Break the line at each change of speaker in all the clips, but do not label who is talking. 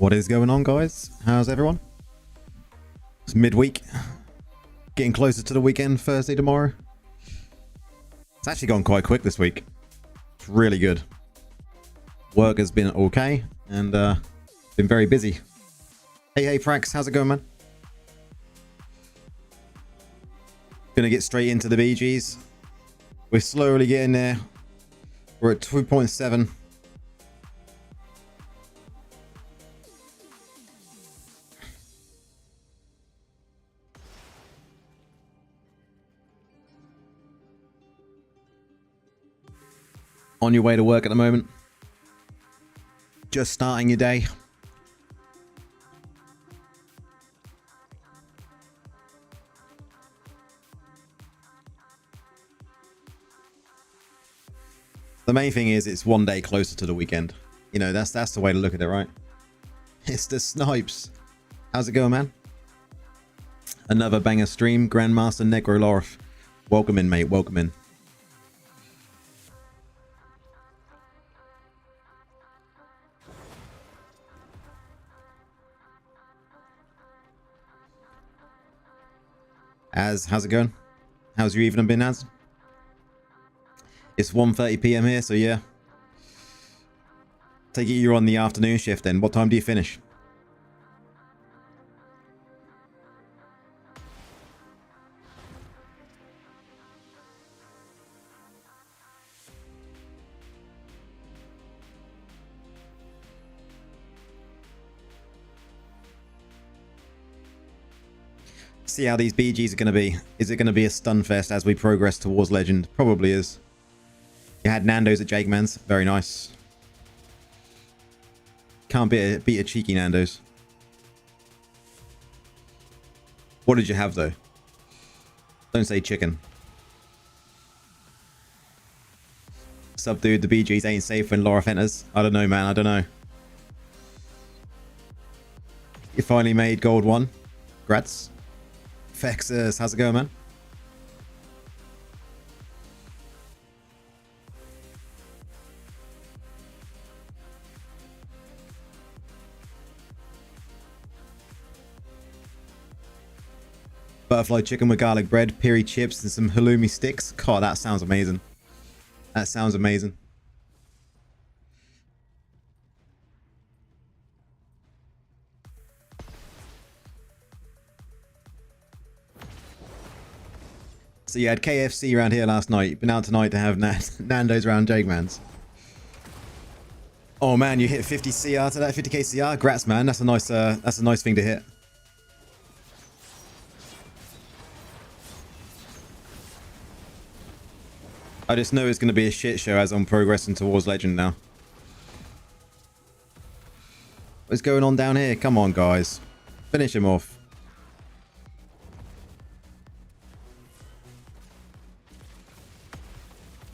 What is going on, guys? How's everyone? It's midweek. Getting closer to the weekend, Thursday tomorrow. It's actually gone quite quick this week. It's really good. Work has been okay and been very busy. Hey, Frax, how's it going, man? Gonna get straight into the BGs. We're slowly getting there. We're at 2.7. On your way to work at the moment? Just starting your day? The main thing is it's one day closer to the weekend. You know, that's the way to look at it, right? It's the snipes. How's it going, man? Another banger stream. Grandmaster Necro. Welcome in, mate. Welcome in. How's it going? How's your evening been, Az? It's 1:30 PM here, so yeah. Take it you're on the afternoon shift then. What time do you finish? See how these BGs are going to be. Is it going to be a stun fest as we progress towards Legend? Probably is. You had Nando's at Jakeman's. Very nice. Can't beat a cheeky Nando's. What did you have, though? Don't say chicken. Sub dude, the BGs ain't safe when Laura enters. I don't know, man. I don't know. You finally made gold 1. Grats. Fexus, how's it going, man? Butterfly chicken with garlic bread, piri chips, and some halloumi sticks. God, that sounds amazing. That sounds amazing. So you had KFC around here last night. You've been out tonight to have Nando's around Jakeman's. Oh man, you hit 50 CR to that, 50k CR. Grats, man. That's a nice thing to hit. I just know it's going to be a shit show as I'm progressing towards Legend now. What's going on down here? Come on, guys. Finish him off.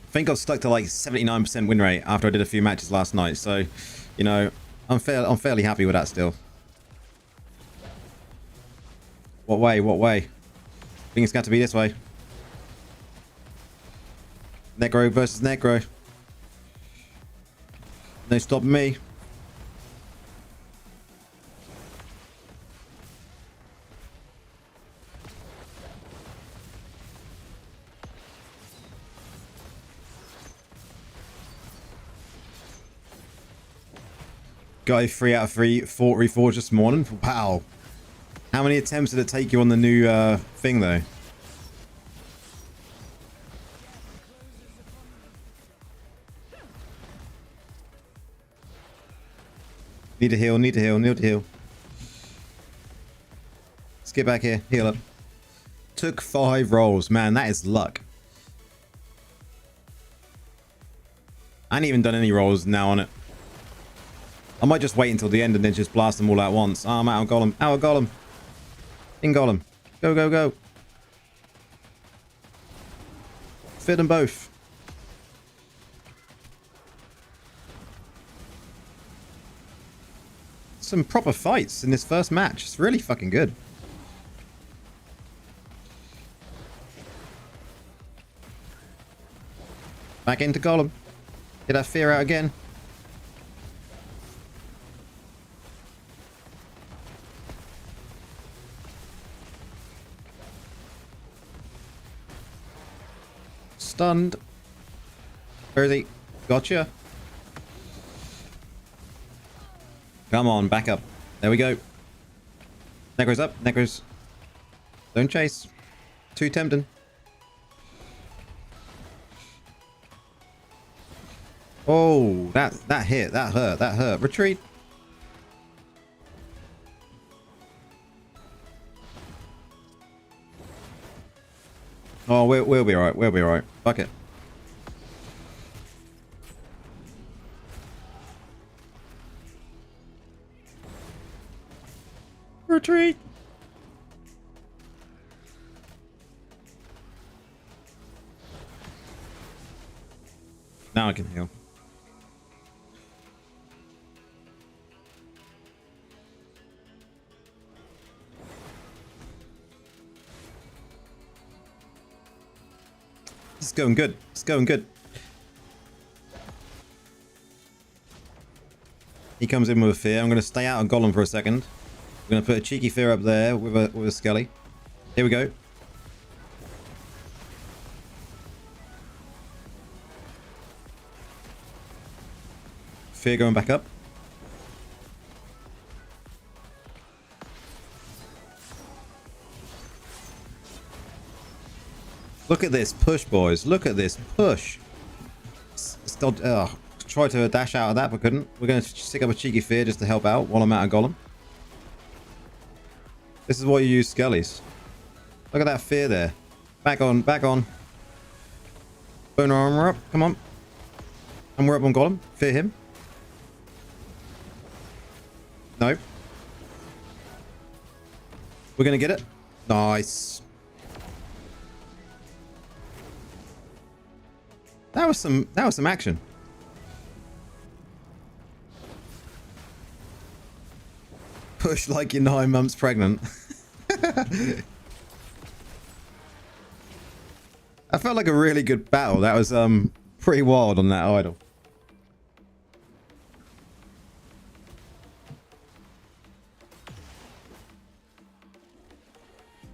I think I was stuck to like 79% win rate after I did a few matches last night. So, you know, I'm fairly happy with that still. What way? What way? I think it's got to be this way. Necro versus Necro. No stopping me. Guy 3 out of 3 fought reforged this morning. Wow. How many attempts did it take you on the new thing though? Need to heal, need to heal, need to heal. Let's get back here. Heal up. Took 5 rolls. Man, that is luck. I ain't even done any rolls now on it. I might just wait until the end and then just blast them all at once. Oh, I'm out of Golem. Out of Golem. In Golem. Go, go, go. Fit them both. Some proper fights in this first match. It's really fucking good. Back into Golem. Get that fear out again. stunned. Where is he? Gotcha. Come on, back up. There we go. Necro's up. Necro's. Don't chase. Too tempting. Oh, that hit. That hurt. That hurt. Retreat. Oh, we'll be alright. We'll be alright. Fuck it. Retreat. Now I can heal. It's going good. It's going good. He comes in with a fear. I'm going to stay out on Golem for a second. I'm going to put a cheeky fear up there with a Skelly. Here we go. Fear going back up. Look at this push, boys. Look at this push. Still, tried to dash out of that, but couldn't. We're going to stick up a cheeky fear just to help out while I'm out of Golem. This is why you use Skellies. Look at that fear there. Back on, back on. Bone armor up. Come on. And we're up on Golem. Fear him. No. We're going to get it. Nice. That was some action. Push like you're 9 months pregnant. I felt like a really good battle. That was pretty wild on that idol.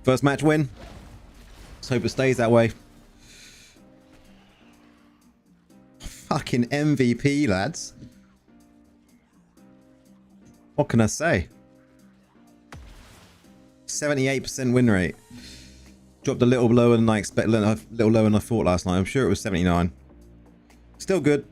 First match win. Let's hope it stays that way. Fucking MVP, lads. What can I say? 78% win rate. Dropped a little lower than I expected, a little lower than I thought last night. I'm sure it was 79. Still good.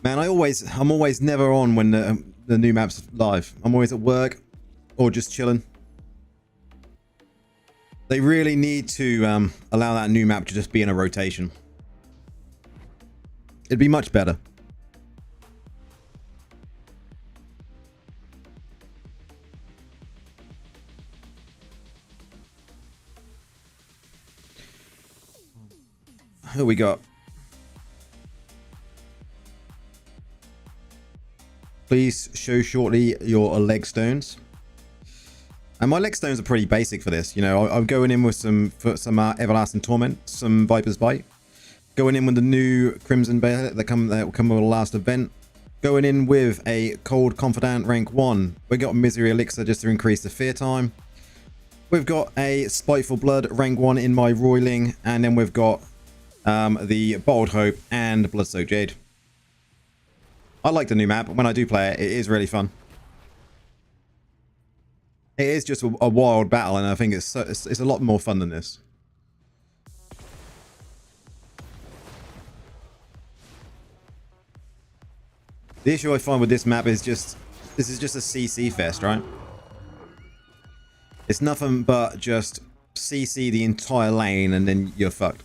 Man, I'm always never on when the new map's live. I'm always at work or just chilling. They really need to allow that new map to just be in a rotation. It'd be much better. Who we got? Please show shortly your leg stones. And my leg stones are pretty basic for this. You know, I'm going in with some Everlasting Torment, some Viper's Bite. Going in with the new Crimson Bear that will come with the last event. Going in with a Cold Confidant rank 1. We got Misery Elixir just to increase the fear time. We've got a Spiteful Blood rank 1 in my Roiling. And then we've got the Bold Hope and Bloodsoaked Jade. I like the new map. When I do play it, it is really fun. It is just a wild battle, and I think it's a lot more fun than this. The issue I find with this map is this is just a CC fest, right? It's nothing but just CC the entire lane, and then you're fucked.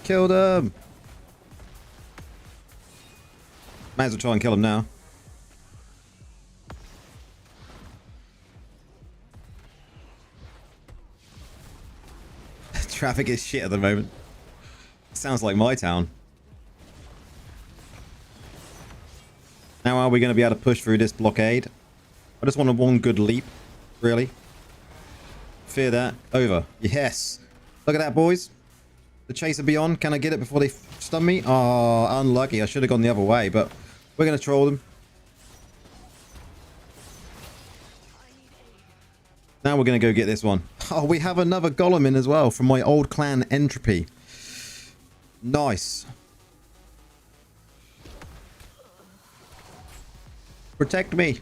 Killed him. Might as well try and kill him now. Traffic is shit at the moment. Sounds like my town. Now are we going to be able to push through this blockade? I just wanted one good leap, really. Fear that. Over. Yes. Look at that, boys. The chaser beyond. Can I get it before they stun me? Oh, unlucky. I should have gone the other way, but we're going to troll them. Now we're going to go get this one. Oh, we have another golem in as well from my old clan Entropy. Nice. Protect me.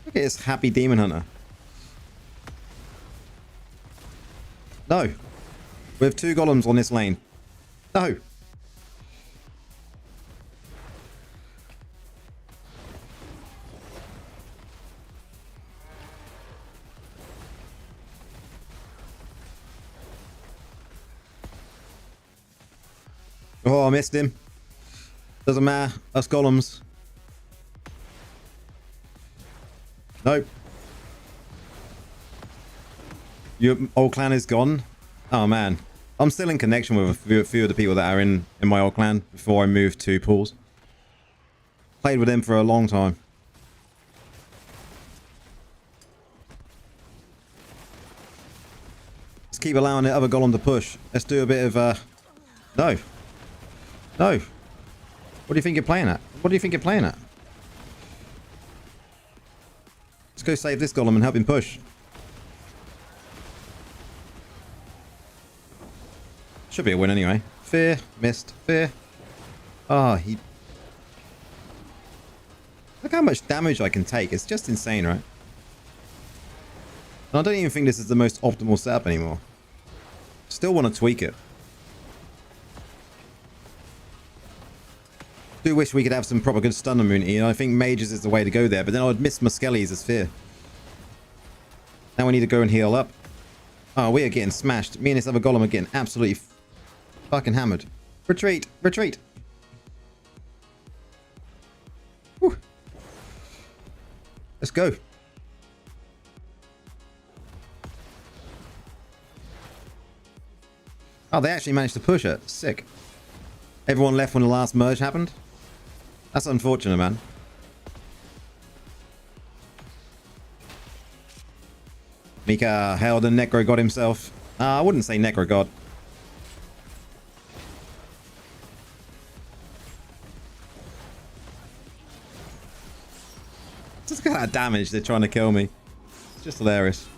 Look at this happy demon hunter. No. We have 2 golems on this lane. No. Oh, I missed him. Doesn't matter. Us golems. Nope. Your old clan is gone? Oh, man. I'm still in connection with a few of the people that are in my old clan before I moved to pools. Played with them for a long time. Let's keep allowing the other golem to push. Let's do a bit of... No. No. What do you think you're playing at? What do you think you're playing at? Let's go save this golem and help him push. Should be a win anyway. Fear. Missed. Fear. Ah, he... Look how much damage I can take. It's just insane, right? And I don't even think this is the most optimal setup anymore. Still want to tweak it. Do wish we could have some proper good stun immunity, and I think mages is the way to go there, but then I would miss Muskellies as fear. Now we need to go and heal up. Oh, we are getting smashed. Me and this other golem are getting absolutely fucking hammered. Retreat! Retreat! Whew. Let's go. Oh, they actually managed to push it. Sick. Everyone left when the last merge happened? That's unfortunate, man. Mika held a Necro God himself. I wouldn't say Necro God. Just look at that damage they're trying to kill me. It's just hilarious.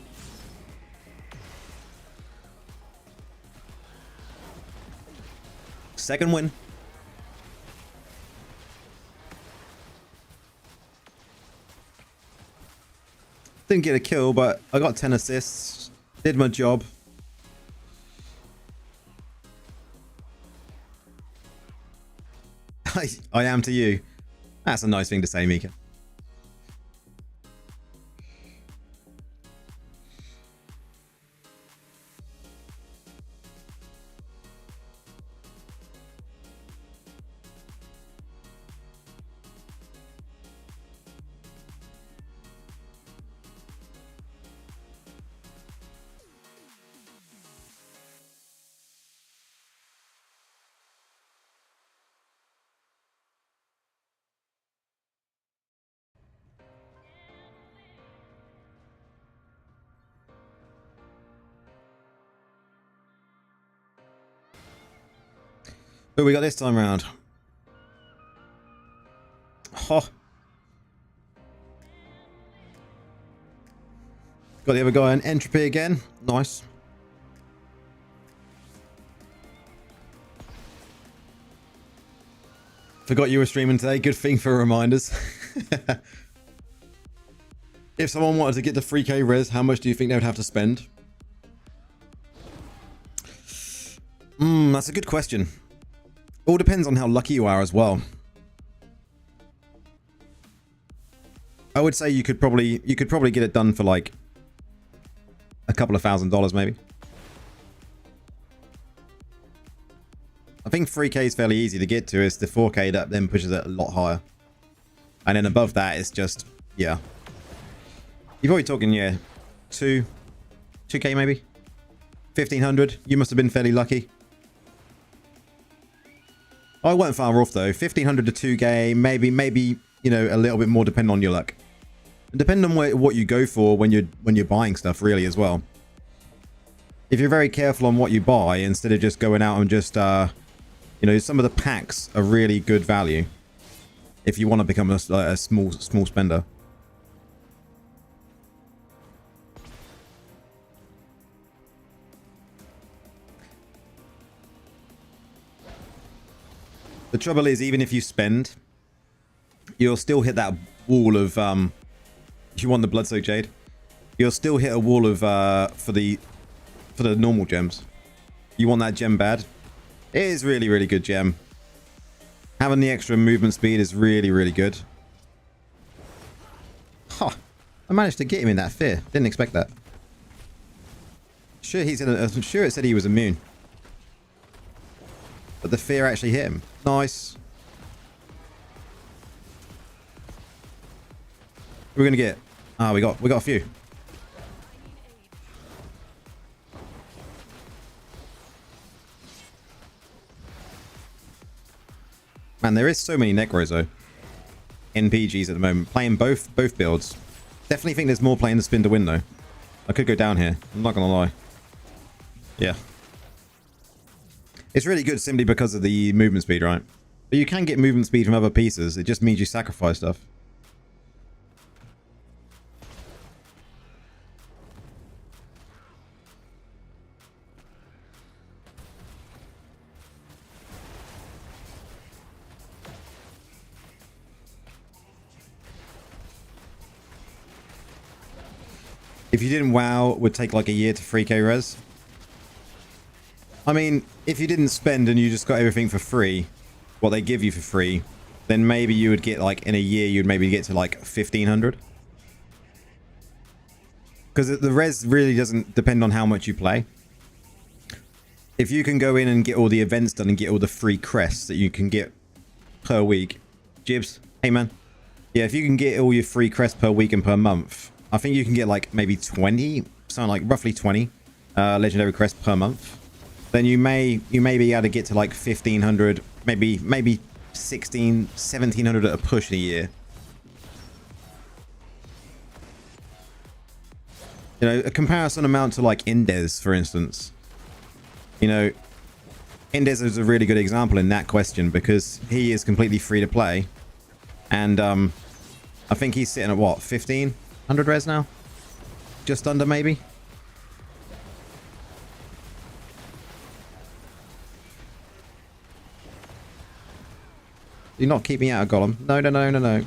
Second win. Didn't get a kill, but I got 10 assists. Did my job. I am to you. That's a nice thing to say, Mika. Who we got this time round? Oh. Got the other guy in Entropy again. Nice. Forgot you were streaming today. Good thing for reminders. If someone wanted to get the 3k res, how much do you think they would have to spend? That's a good question. All depends on how lucky you are as well. I would say you could probably get it done for like a couple of $1,000 maybe. I think 3k is fairly easy to get to. It's the 4k that then pushes it a lot higher. And then above that it's just, yeah. You're probably talking, yeah, 2k maybe? 1,500. You must have been fairly lucky. I went far off though. 1500 to 2k, maybe you know, a little bit more depending on your luck. And depending on what you go for when you're buying stuff really as well. If you're very careful on what you buy instead of just going out and just you know, some of the packs are really good value if you want to become a small spender. The trouble is, even if you spend, you'll still hit that wall of if you want the Bloodsoaked Jade, you'll still hit a wall of for the normal gems. You want that gem bad. It is really good gem. Having the extra movement speed is really good. Huh. I managed to get him in that fear. Didn't expect that. Sure, I'm sure it said he was immune, but the fear actually hit him. Nice. We're gonna get. Ah, we got a few. Man, there is so many Necros though. NPGs at the moment, playing both builds. Definitely think there's more playing the spin to win though. I could go down here. I'm not gonna lie. Yeah. It's really good simply because of the movement speed, right? But you can get movement speed from other pieces. It just means you sacrifice stuff. If you didn't WoW, it would take like a year to 3k res. I mean, if you didn't spend and you just got everything for free, what they give you for free, then maybe you would get like in a year, you'd maybe get to like 1500. Because the res really doesn't depend on how much you play. If you can go in and get all the events done and get all the free crests that you can get per week. Jibs, hey man. Yeah, if you can get all your free crests per week and per month, I think you can get like maybe 20, something like roughly 20 legendary crests per month. Then you may be able to get to like 1500, maybe 16, 1700 at a push in a year. You know, a comparison amount to like Indes, for instance. You know, Indes is a really good example in that question because he is completely free to play. And I think he's sitting at what, 1500 res now? Just under maybe? Do not keep me out of Golem. No.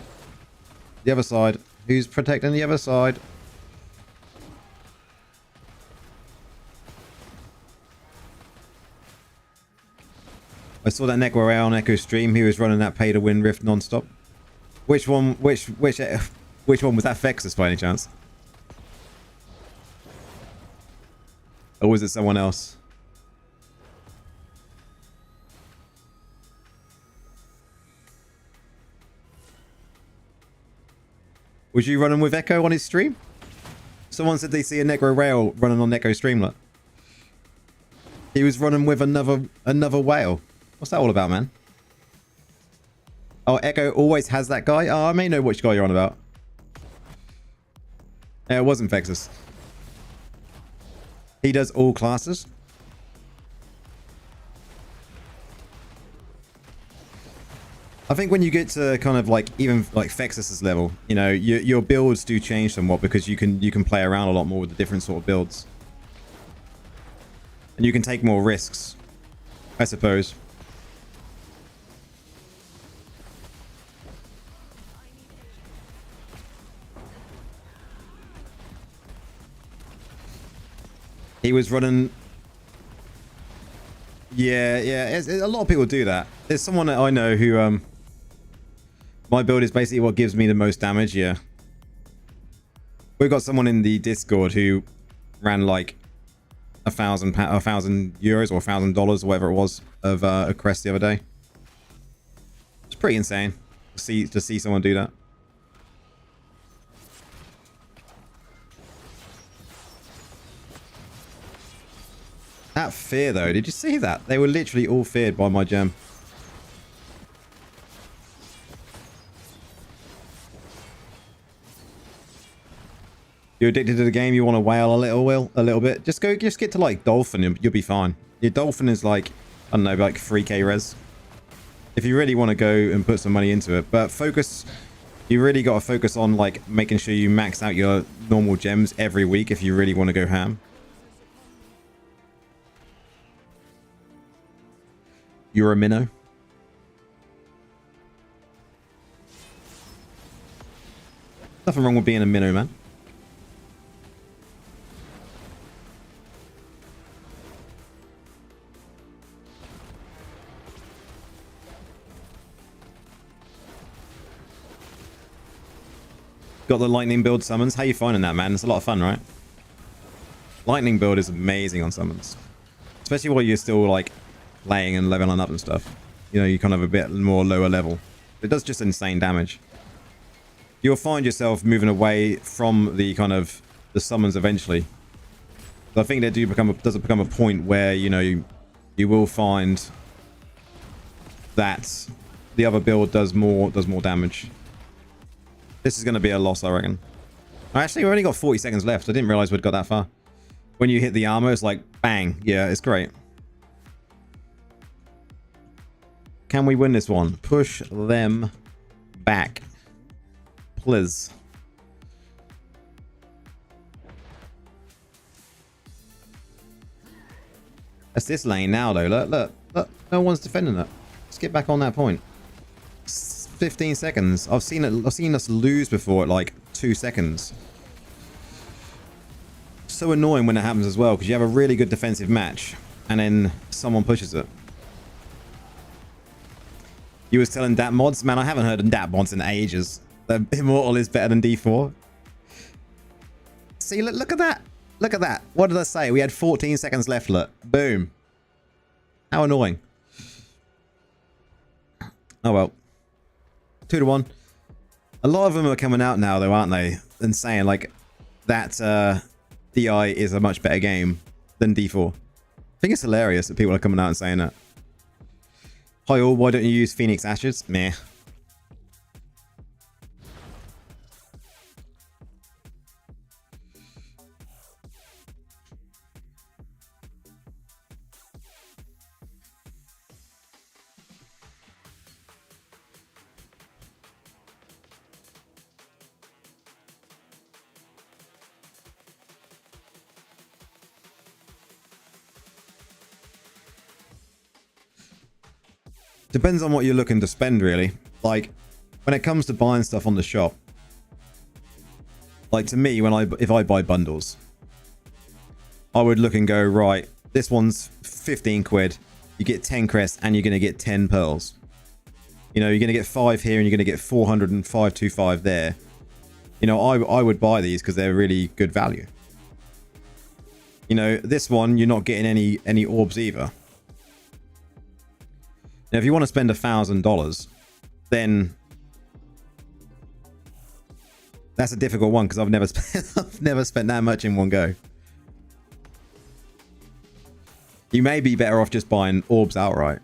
The other side. Who's protecting the other side? I saw that Necro on Echo stream. He was running that pay to win Rift non-stop. Which one? Which one was that? Fexus by any chance? Or was it someone else? Was you running with Echo on his stream? Someone said they see a Necro rail running on Necro streamlet. He was running with another whale. What's that all about, man? Oh, Echo always has that guy? Oh, I may know which guy you're on about. Yeah, it wasn't Fexus. He does all classes. I think when you get to kind of like even like Fexus's level, you know, your builds do change somewhat because you can play around a lot more with the different sort of builds. And you can take more risks, I suppose. He was running. Yeah. A lot of people do that. There's someone that I know who, my build is basically what gives me the most damage. Yeah. We've got someone in the Discord who ran like €1,000 or $1,000 or whatever it was of a crest the other day. It's pretty insane to see someone do that. That fear though, did you see that? They were literally all feared by my gem. You're addicted to the game, you want to whale a little bit, just get to like Dolphin, you'll be fine. Your Dolphin is like, I don't know, like 3k res. If you really want to go and put some money into it, but focus, you really got to focus on like making sure you max out your normal gems every week if you really want to go ham. You're a minnow. Nothing wrong with being a minnow, man. Got the lightning build summons. How you finding that, man? It's a lot of fun, right? Lightning build is amazing on summons. Especially while you're still like laying and leveling up and stuff. You know, you kind of a bit more lower level. It does just insane damage. You'll find yourself moving away from the kind of the summons eventually. So I think there does become a point where, you know, you will find that the other build does more damage. This is going to be a loss, I reckon. Actually, we only got 40 seconds left. I didn't realize we'd got that far. When you hit the armor, it's like, bang. Yeah, it's great. Can we win this one? Push them back. Please. That's this lane now, though. Look. No one's defending it. Let's get back on that point. 15 seconds. I've seen us lose before at like 2 seconds. So annoying when it happens as well, because you have a really good defensive match and then someone pushes it. You was telling DAP mods? Man, I haven't heard of DAP mods in ages. The Immortal is better than D4. See, look at that. Look at that. What did I say? We had 14 seconds left. Look. Boom. How annoying. Oh well. 2-1. A lot of them are coming out now, though, aren't they? And saying like that DI is a much better game than D4. I think it's hilarious that people are coming out and saying that. Hi all, why don't you use Phoenix Ashes? Meh. Depends on what you're looking to spend, really. Like, when it comes to buying stuff on the shop, like to me, if I buy bundles, I would look and go, right, this one's 15 quid. You get 10 crests and you're going to get 10 pearls. You know, you're going to get 5 here and you're going to get 405.25 there. You know, I would buy these because they're really good value. You know, this one, you're not getting any orbs either. Now, if you want to spend $1,000, then that's a difficult one because I've never spent that much in one go. You may be better off just buying orbs outright.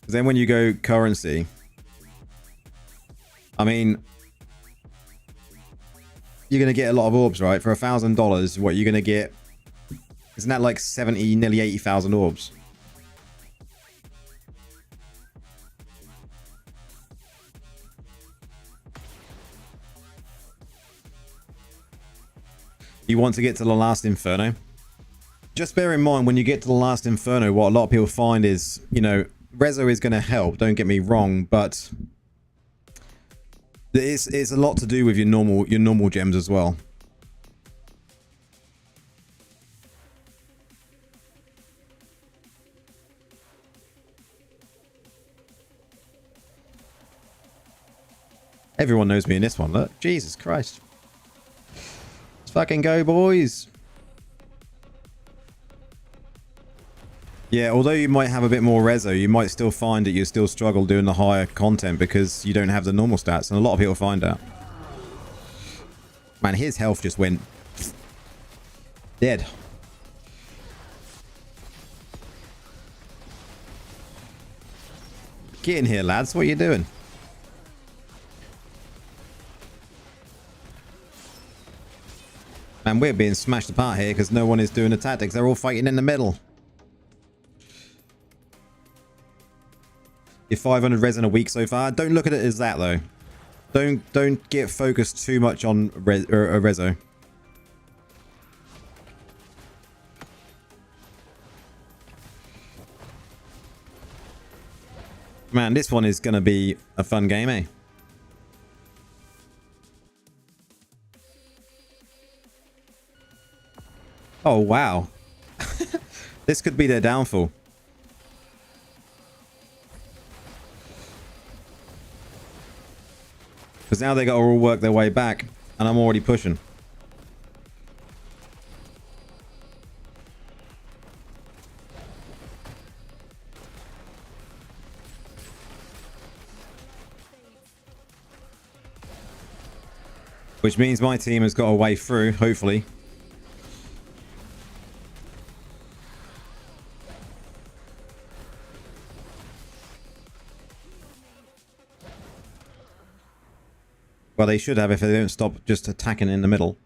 Then when you go currency, I mean, you're going to get a lot of orbs, right? For $1,000, what you're going to get, isn't that like 70, nearly 80,000 orbs? You want to get to the last Inferno? Just bear in mind, when you get to the last Inferno, what a lot of people find is, you know, Rezo is going to help, don't get me wrong, but it's a lot to do with your normal gems as well. Everyone knows me in this one, look. Jesus Christ. Let's fucking go, boys. Yeah, although you might have a bit more rezo, you might still find that you still struggle doing the higher content because you don't have the normal stats, and a lot of people find out. Man, his health just went dead. Get in here, lads. What are you doing? Man, we're being smashed apart here because no one is doing the tactics. They're all fighting in the middle. You're 500 res in a week so far. Don't look at it as that, though. Don't get focused too much on reso. Man, this one is going to be a fun game, eh? Oh, wow. This could be their downfall. Because now they got to all work their way back, and I'm already pushing. Which means my team has got a way through, hopefully. Well, they should have if they don't stop just attacking in the middle.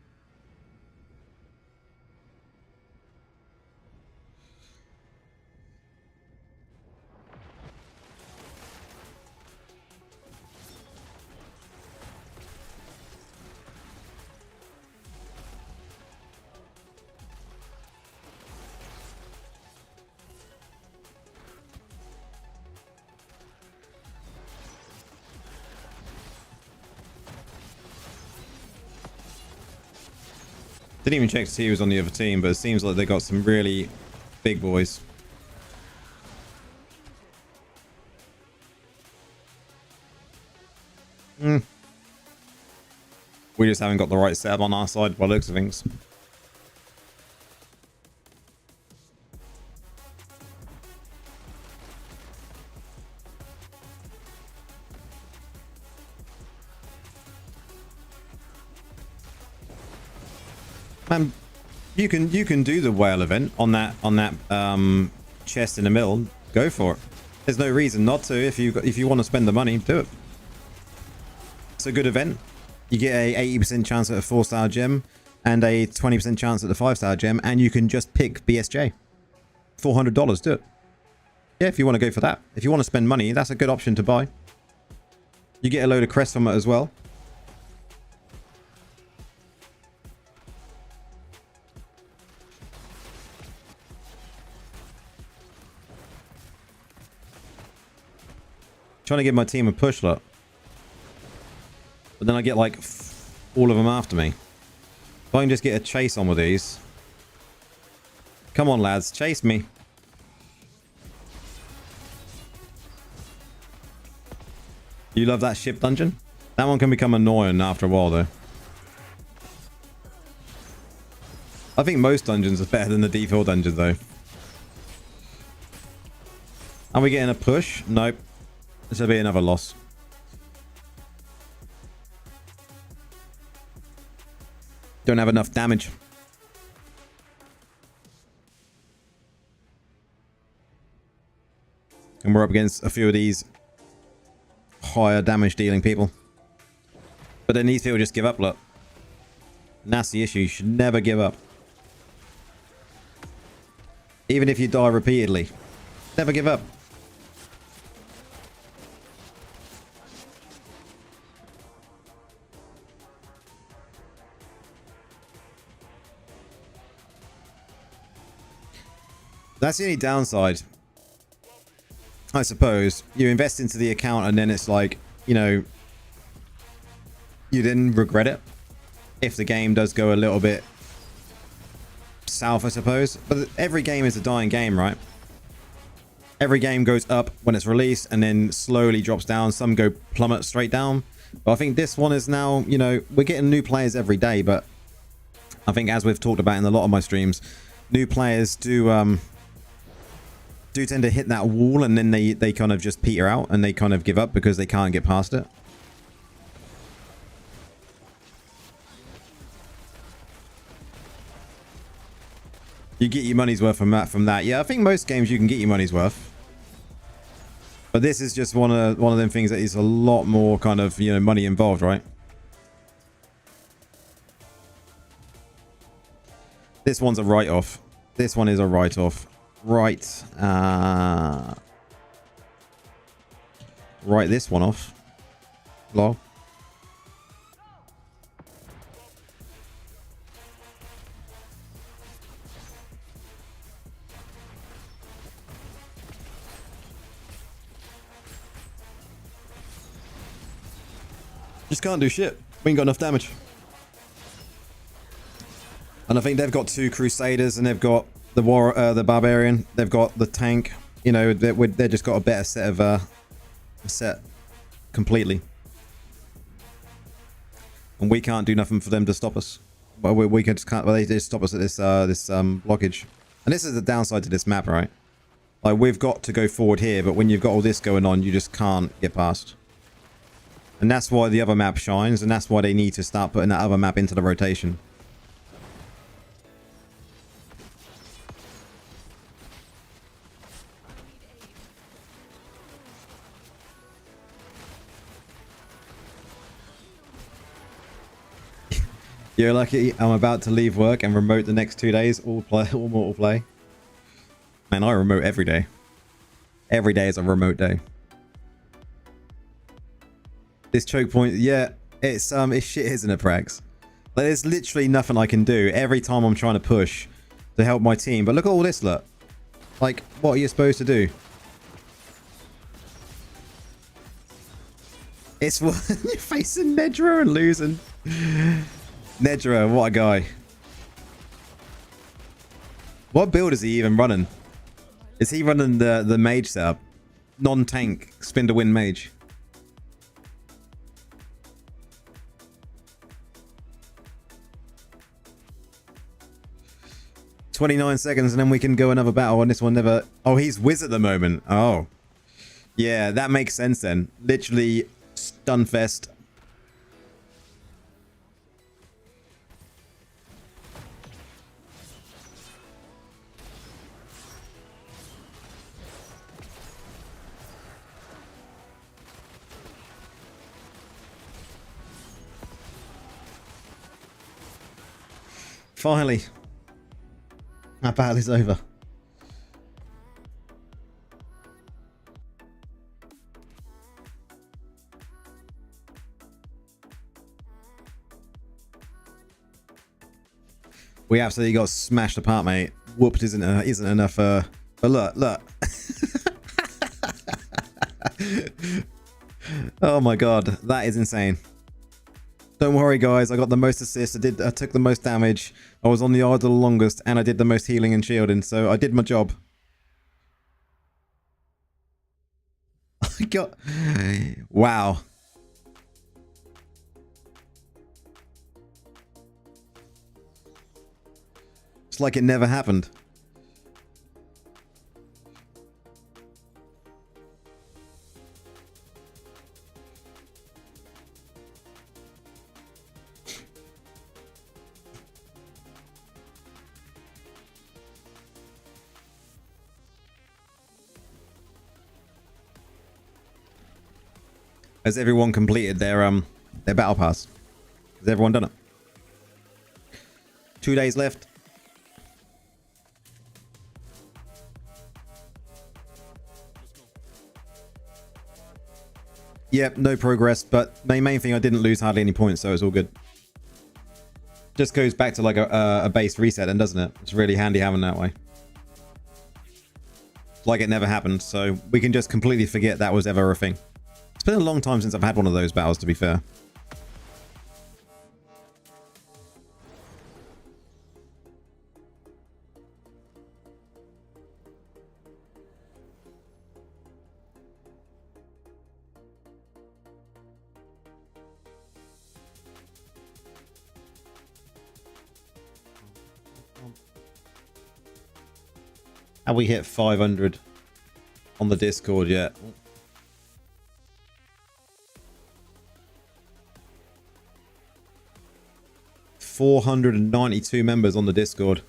Didn't even check to see who was on the other team, but it seems like they got some really big boys. We just haven't got the right setup on our side by the looks of things. Man, you can do the whale event on that chest in the middle. Go for it. There's no reason not to. If you want to spend the money, do it. It's a good event. You get a 80% chance at a 4-star gem and a 20% chance at the 5-star gem, and you can just pick BSJ. $400. Do it. Yeah, if you want to go for that. If you want to spend money, that's a good option to buy. You get a load of crests from it as well. Trying to give my team a push, look. But then I get like all of them after me. If I can just get a chase on with these. Come on, lads, chase me. You love that ship dungeon? That one can become annoying after a while, though. I think most dungeons are better than the default dungeons, though. Are we getting a push? Nope. This will be another loss. Don't have enough damage. And we're up against a few of these higher damage dealing people. But then these people just give up, look. And that's the issue. You should never give up. Even if you die repeatedly. Never give up. That's the only downside, I suppose. You invest into the account and then it's like, you know, you then regret it if the game does go a little bit south, I suppose. But every game is a dying game, right? Every game goes up when it's released and then slowly drops down. Some go plummet straight down. But I think this one is now, you know, we're getting new players every day. But I think, as we've talked about in a lot of my streams, new players do tend to hit that wall, and then they kind of just peter out and they kind of give up because they can't get past it. You get your money's worth from that. Yeah, I think most games you can get your money's worth. But this is just one of them things that is a lot more kind of, you know, money involved, right? This one's a write-off. This one is a write-off. Right. Write this one off. Lol. Just can't do shit. We ain't got enough damage. And I think they've got 2 Crusaders and they've got the Barbarian. They've got the tank. You know, they're just got a better set of set completely. And we can't do nothing for them to stop us. Well, we can just can't. Well, they just stop us at this blockage. And this is the downside to this map, right? Like, we've got to go forward here, but when you've got all this going on, you just can't get past. And that's why the other map shines, and that's why they need to start putting that other map into the rotation. You're lucky I'm about to leave work and remote the next 2 days, all mortal play. Man, I remote every day. Every day is a remote day. This choke point, yeah, it's shit, isn't it, Prags? Like, there's literally nothing I can do every time I'm trying to push to help my team. But look at all this, look. Like, what are you supposed to do? It's what you're facing Necro and losing. Necro, what a guy. What build is he even running? Is he running the mage setup? Non-tank, spin to win mage. "29 seconds and then we can go another battle," and this one never... Oh, he's whiz at the moment. Oh. Yeah, that makes sense then. Literally stunfest. Finally. That battle is over. We absolutely got smashed apart, mate. Whooped isn't enough. But look. Oh my god, that is insane. Don't worry, guys. I got the most assists. I took the most damage. I was on the idle the longest, and I did the most healing and shielding. So I did my job. I got... Wow. It's like it never happened. Has everyone completed their battle pass? Has everyone done it? 2 days left. Yep, no progress, but the main thing, I didn't lose hardly any points, so it's all good. Just goes back to like a base reset then, doesn't it? It's really handy having that way. It's like it never happened, so we can just completely forget that was ever a thing. It's been a long time since I've had one of those battles, to be fair. Have we hit 500 on the Discord yet? 492 members on the Discord.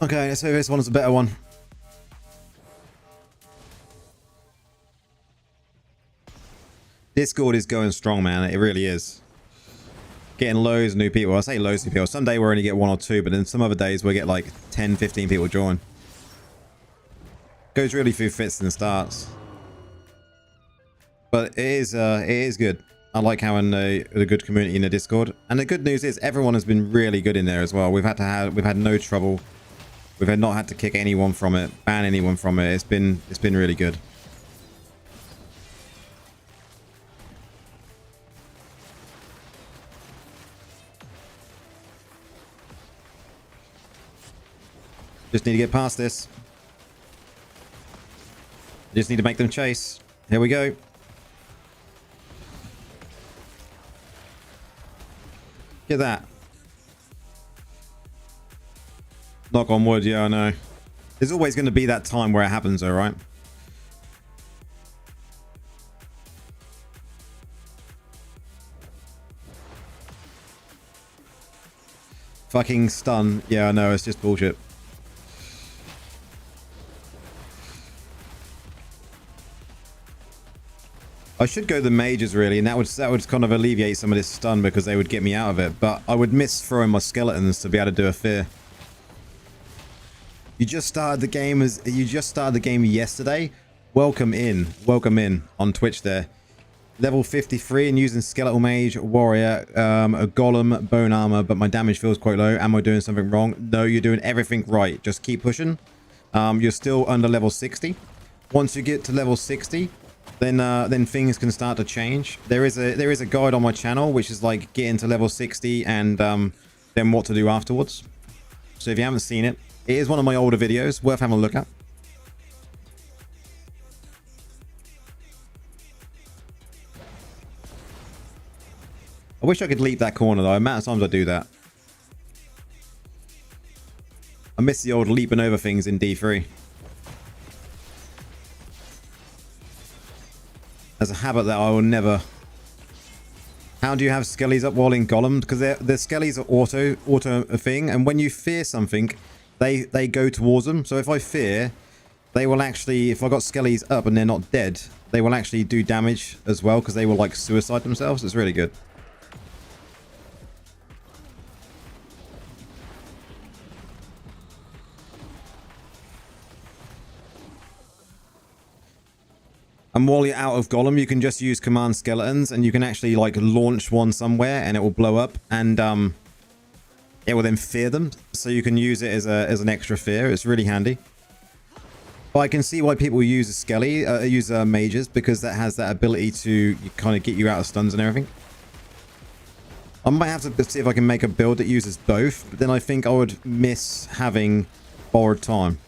Okay, let's see if this one's a better one. Discord is going strong, man. It really is. Getting loads of new people. I say loads of new people. Some day we only get 1 or 2, but then some other days we get like 10, 15 people join. Goes really through fits and starts. But it is good. I like having a good community in the Discord. And the good news is everyone has been really good in there as well. We've had no trouble. We've not had to kick anyone from it, ban anyone from it. It's been really good. Just need to get past this. Just need to make them chase. Here we go. Get that. Knock on wood, yeah, I know. There's always going to be that time where it happens though, right? Fucking stun. Yeah, I know, it's just bullshit. I should go the mages really, and that would kind of alleviate some of this stun because they would get me out of it. But I would miss throwing my skeletons to be able to do a fear. You just started the game yesterday. Welcome in on Twitch there. Level 53 and using skeletal mage, warrior, a golem, bone armor, but my damage feels quite low. Am I doing something wrong? No, you're doing everything right. Just keep pushing. You're still under level 60. Once you get to level 60. Then things can start to change. There is a guide on my channel which is like getting to level 60 and then what to do afterwards. So if you haven't seen it, it is one of my older videos, worth having a look at. I wish I could leap that corner though. The amount of times I do that. I miss the old leaping over things in D3. As a habit that I will never. How do you have skellies up while in golem? Because the skellies are auto a thing, and when you fear something, they go towards them. So if I fear, they will actually, if I got skellies up and they're not dead, they will actually do damage as well because they will like suicide themselves. It's really good. And while you're out of golem, you can just use command skeletons, and you can actually like launch one somewhere, and it will blow up, and it will then fear them. So you can use it as an extra fear. It's really handy. But I can see why people use a skelly, use mages, because that has that ability to kind of get you out of stuns and everything. I might have to see if I can make a build that uses both, but then I think I would miss having borrowed time.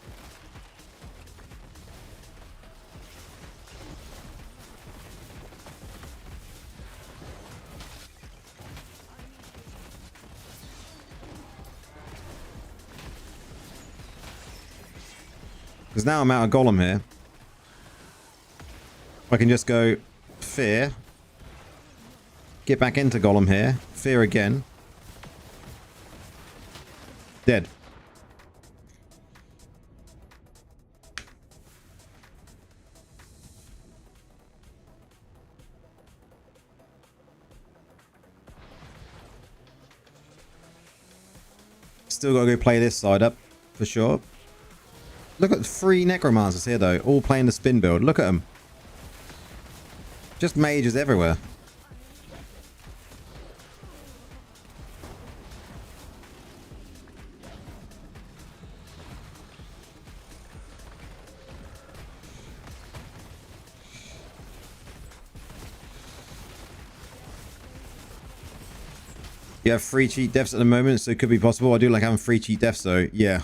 Because now I'm out of golem here. I can just go fear. Get back into golem here. Fear again. Dead. Still got to go play this side up for sure. Look at 3 Necromancers here, though. All playing the spin build. Look at them. Just mages everywhere. You have 3 cheat deaths at the moment, so it could be possible. I do like having 3 cheat deaths, though. Yeah.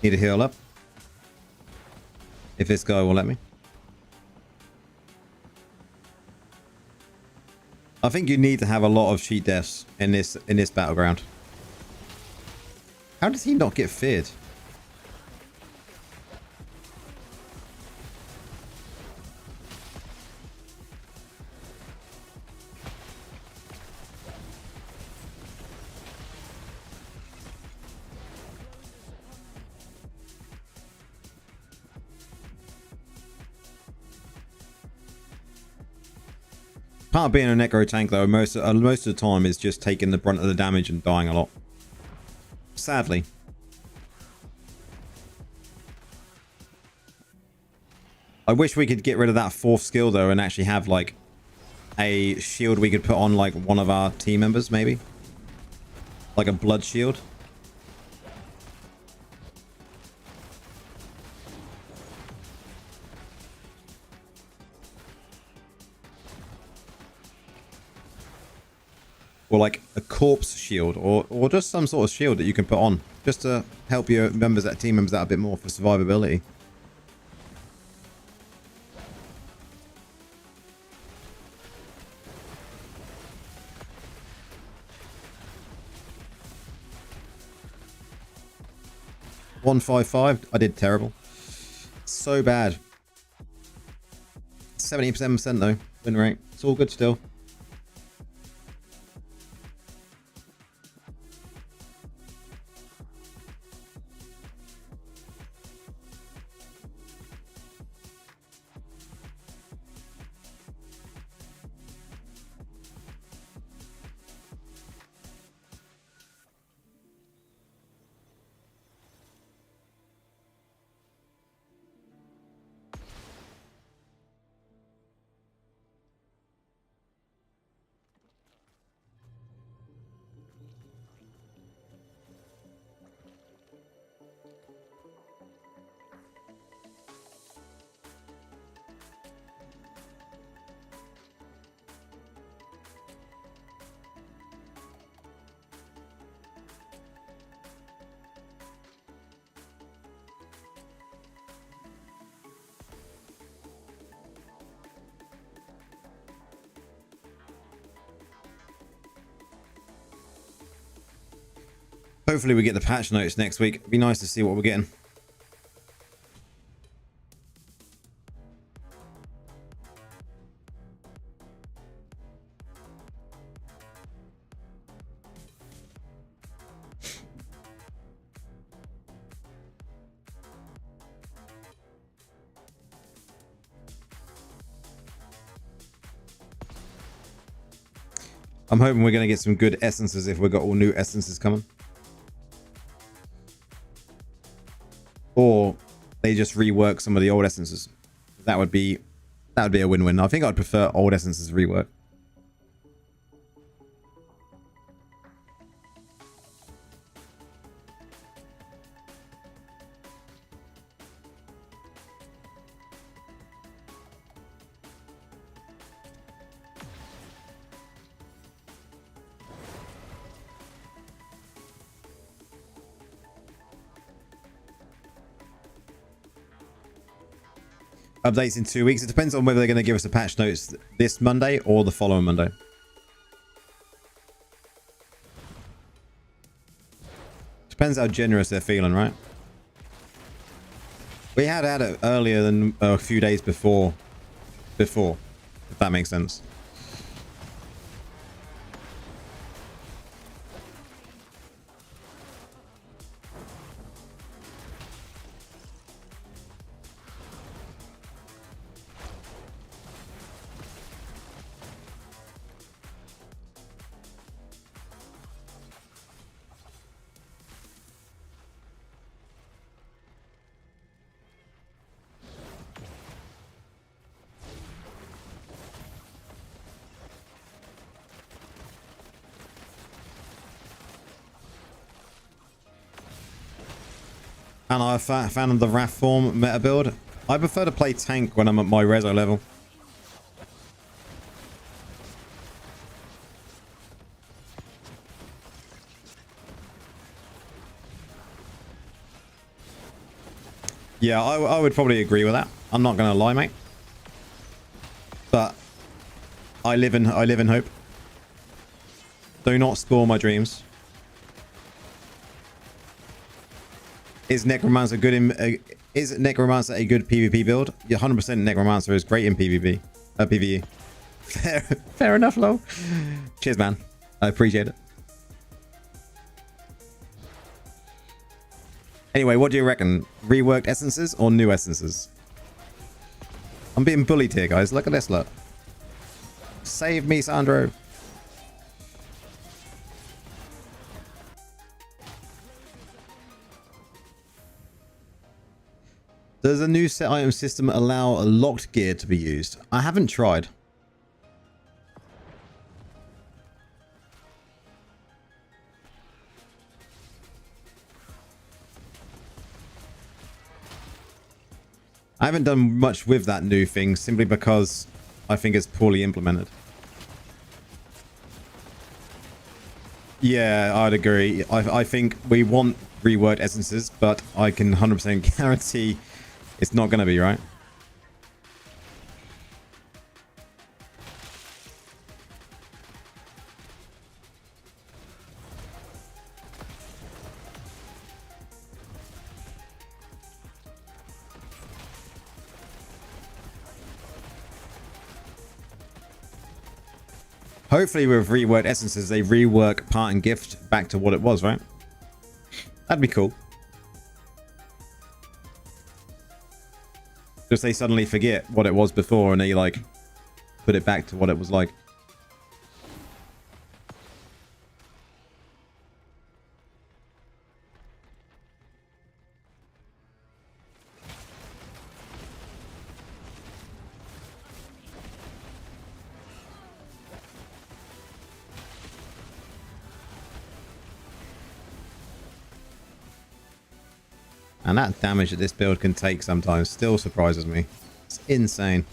Need to heal up. If this guy will let me. I think you need to have a lot of cheat deaths in this battleground. How does he not get feared? Part of being a Necro tank, though, most of the time is just taking the brunt of the damage and dying a lot. Sadly. I wish we could get rid of that 4th skill, though, and actually have, like, a shield we could put on, like, one of our team members, maybe. Like a blood shield. Or like a corpse shield, or just some sort of shield that you can put on, just to help your team members out a bit more for survivability. $155. I did terrible. So bad. 77% though, win rate. It's all good still. Hopefully we get the patch notes next week. It'd be nice to see what we're getting. I'm hoping we're going to get some good essences if we've got all new essences coming. Or they just rework some of the old essences. That would be a win-win. I think I'd prefer old essences rework. Updates in 2 weeks. It depends on whether they're going to give us a patch notes this Monday or the following Monday. Depends how generous they're feeling, right? We had it earlier than a few days before, if that makes sense. And I found the Wrath form meta build. I prefer to play tank when I'm at my reso level. Yeah, I would probably agree with that. I'm not going to lie, mate. But I live in hope. Do not spoil my dreams. Is Necromancer good in? Is Necromancer a good PvP build? Yeah, 100% Necromancer is great in PvP. PvE. Fair enough, lol. Cheers, man. I appreciate it. Anyway, what do you reckon? Reworked essences or new essences? I'm being bullied here, guys. Look at this, look. Save me, Sandro. Does a new set item system allow locked gear to be used? I haven't tried. I haven't done much with that new thing simply because I think it's poorly implemented. Yeah, I'd agree. I think we want reworked essences, but I can 100% guarantee it's not going to be, right? Hopefully with reworked essences, they rework part and gift back to what it was, right? That'd be cool. Just they suddenly forget what it was before and they like put it back to what it was like. And that damage that this build can take sometimes still surprises me. It's insane.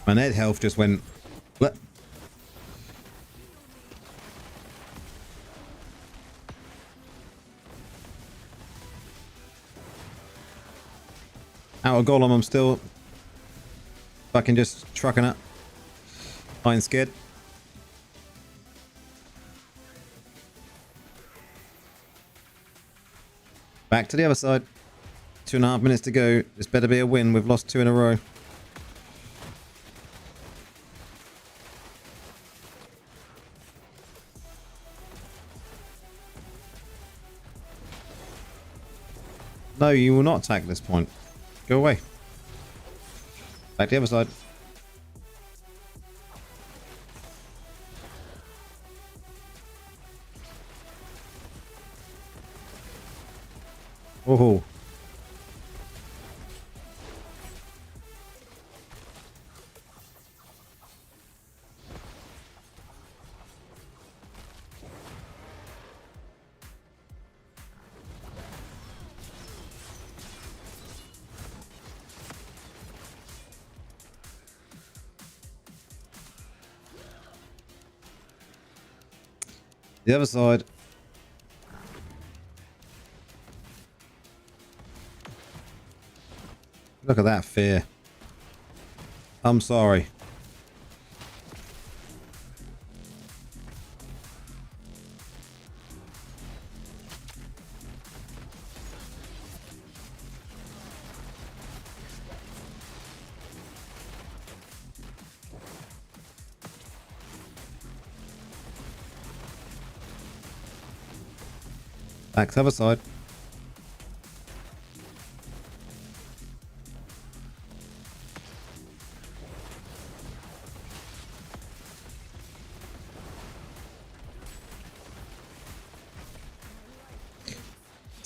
My net health just went... What? Out of golem, I'm still fucking just trucking it. Fine, scared. Back to the other side. 2.5 minutes to go. This better be a win. We've lost 2 in a row. No, you will not attack this point. Go away. Back to the other side. Oh. The other side. Look at that fear. I'm sorry. Back to the other side.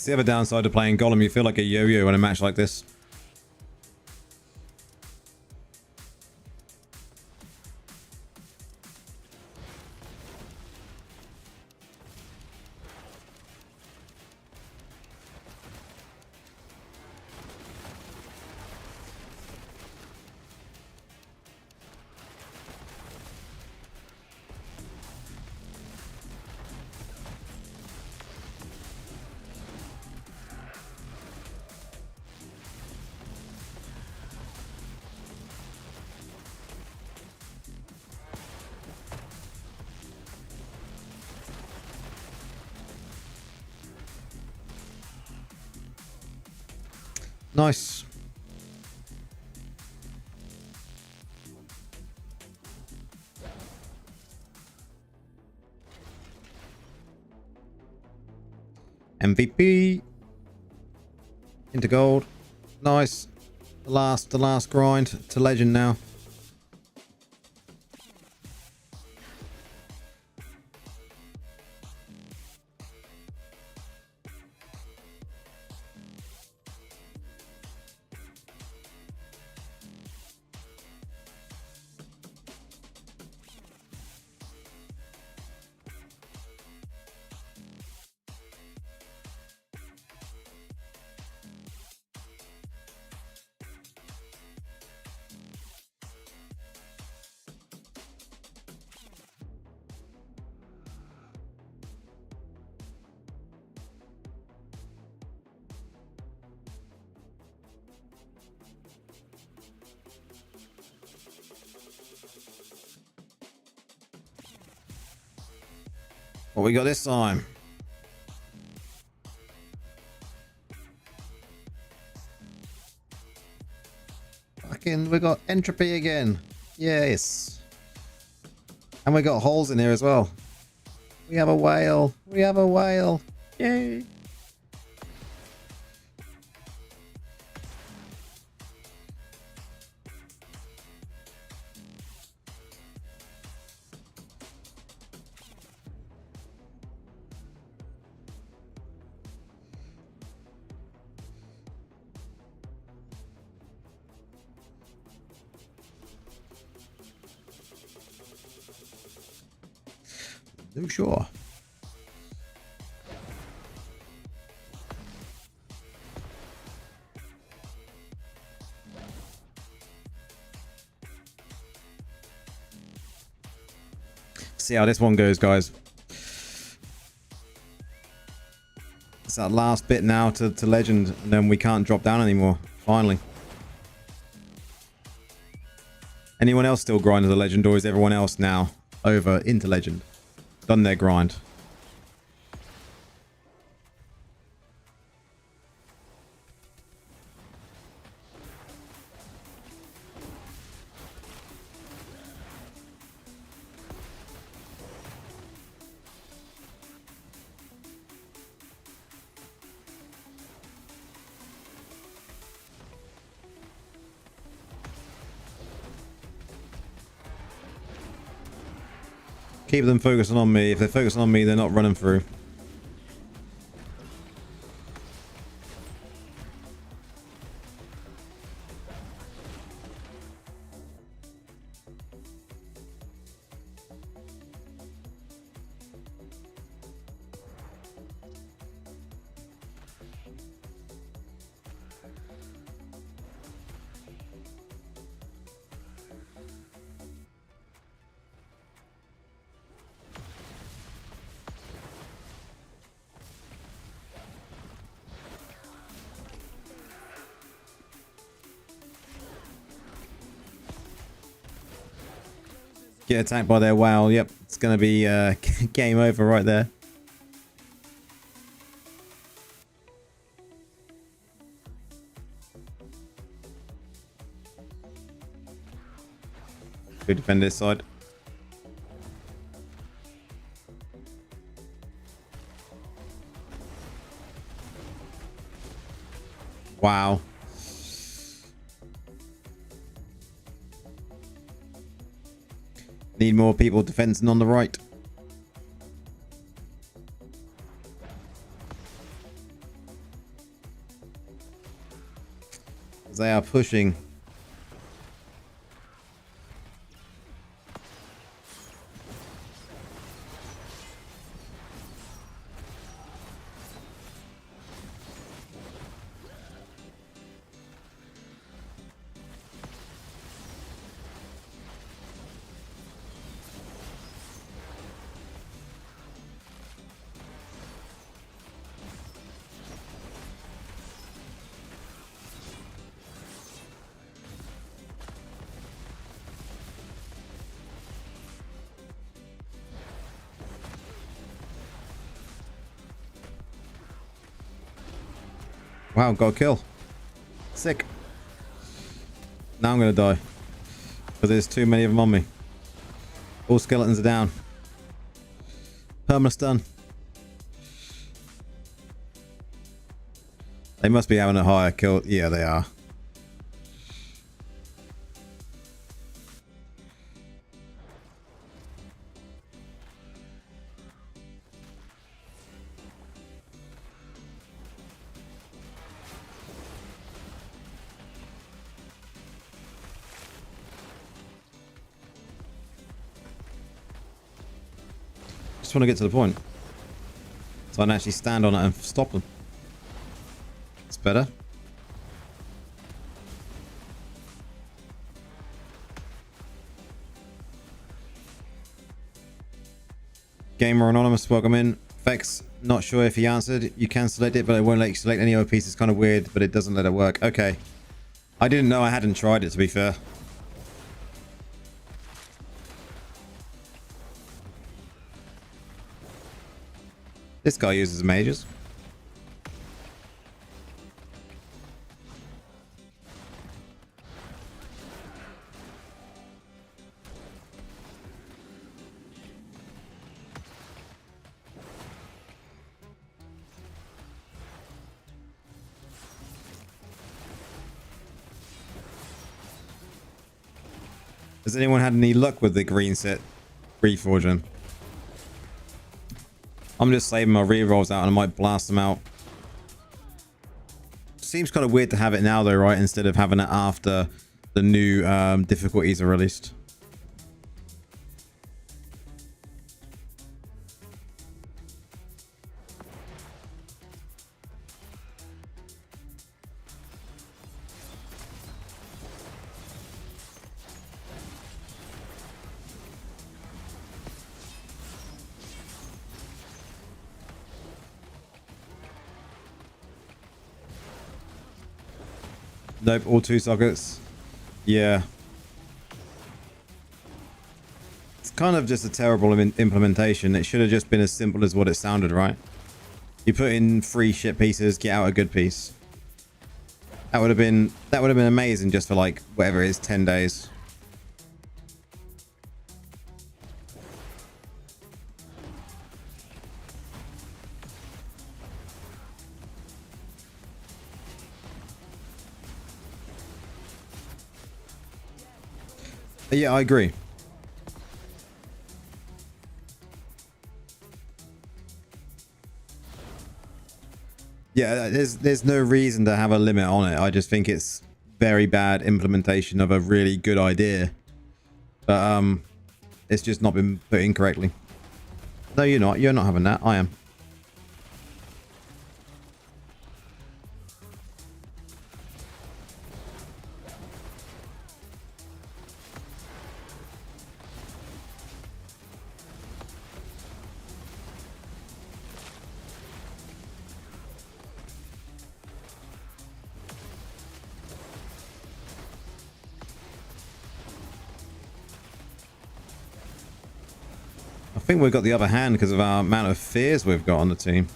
It's the other downside of playing Golem. You feel like a yo-yo in a match like this. Nice. MVP. Into gold. Nice. The last grind to legend now. What we got this time? Fucking, we got entropy again. Yes. And we got holes in here as well. We have a whale. We have a whale. Yay. No, sure. See how this one goes, guys. It's that last bit now to legend, and then we can't drop down anymore. Finally. Anyone else still grinding the legend, or is everyone else now over into legend? Done their grind. Keep them focusing on me. If they're focusing on me, they're not running through. Get attacked by their whale. Yep, it's going to be game over right there. Good defend this side. Wow. Need more people defending on the right. They are pushing. Wow, got a kill. Sick. Now I'm going to die. Because there's too many of them on me. All skeletons are down. Perma stun. They must be having a higher kill. Yeah, they are. Just want to get to the point. So I can actually stand on it and stop them. It's better. Gamer Anonymous, welcome in. Vex, not sure if he answered. You can select it, but it won't let you select any other piece. It's kind of weird, but it doesn't let it work. Okay. I didn't know. I hadn't tried it, to be fair. This guy uses mages. Has anyone had any luck with the green set reforging? I'm just saving my rerolls out and I might blast them out. Seems kind of weird to have it now though, right? Instead of having it after the new difficulties are released. Nope, all 2 sockets. Yeah. It's kind of just a terrible implementation. It should have just been as simple as what it sounded, right? You put in 3 shit pieces, get out a good piece. That would have been amazing just for like whatever it is, 10 days. Yeah, I agree. Yeah, there's no reason to have a limit on it. I just think it's very bad implementation of a really good idea. But it's just not been put in correctly. No, you're not. You're not having that. I am. I think we've got the upper hand because of our amount of fears we've got on the team.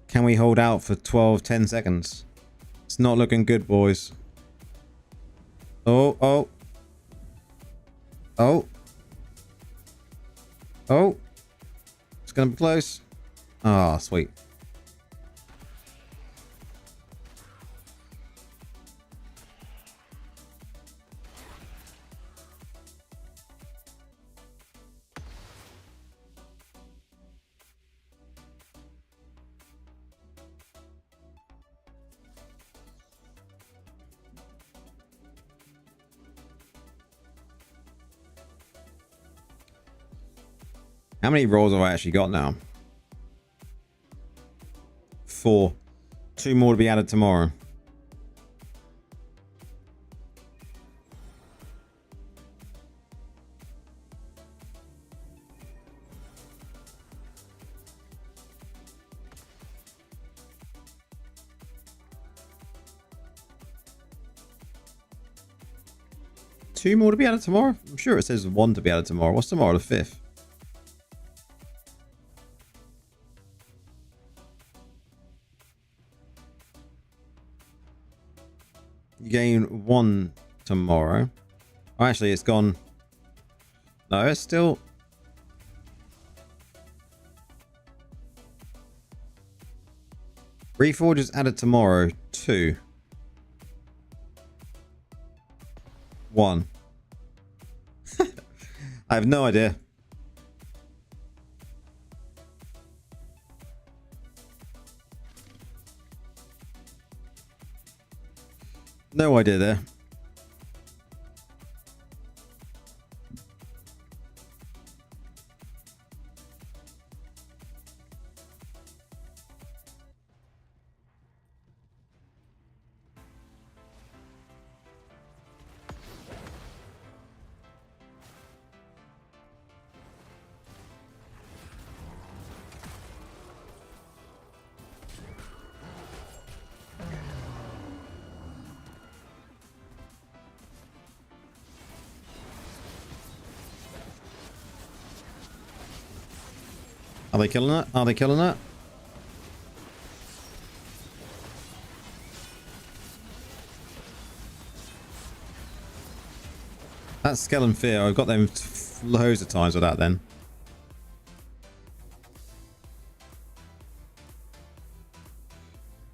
Can we hold out for 10 seconds? It's not looking good, boys. Oh. Oh, it's going to be close. Ah, sweet. How many rolls have I actually got now? 4. 2 more to be added tomorrow. Two more to be added tomorrow? I'm sure it says 1 to be added tomorrow. What's tomorrow? The 5th? You gain 1 tomorrow. Oh, actually, it's gone. No, it's still... Reforge is added tomorrow. 2. 1. I have no idea. No idea there. Are they killing it? Are they killing it? That's Skeleton Fear. I've got them loads of times with that then.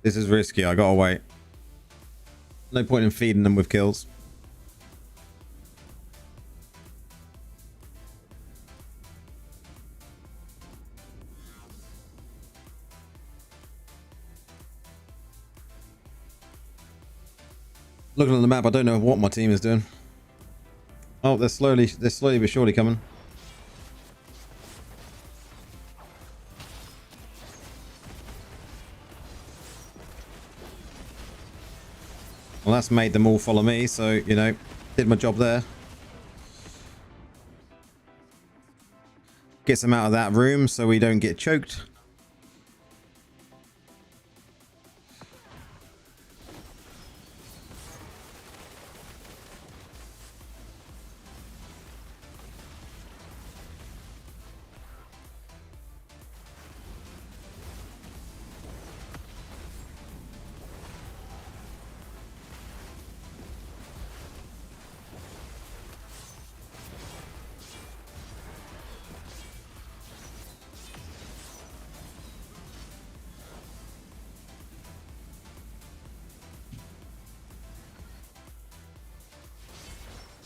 This is risky. I gotta wait. No point in feeding them with kills. Looking at the map, I don't know what my team is doing. Oh, they're slowly but surely coming. Well, that's made them all follow me, so, you know, did my job there. Gets them out of that room so we don't get choked.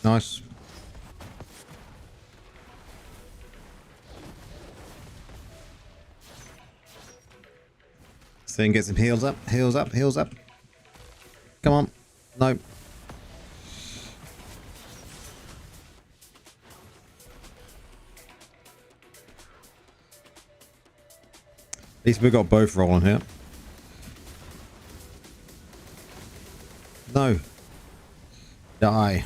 Nice. So then get some heals up, heals up, heals up. Come on. No. At least we got both rolling here. No. Die.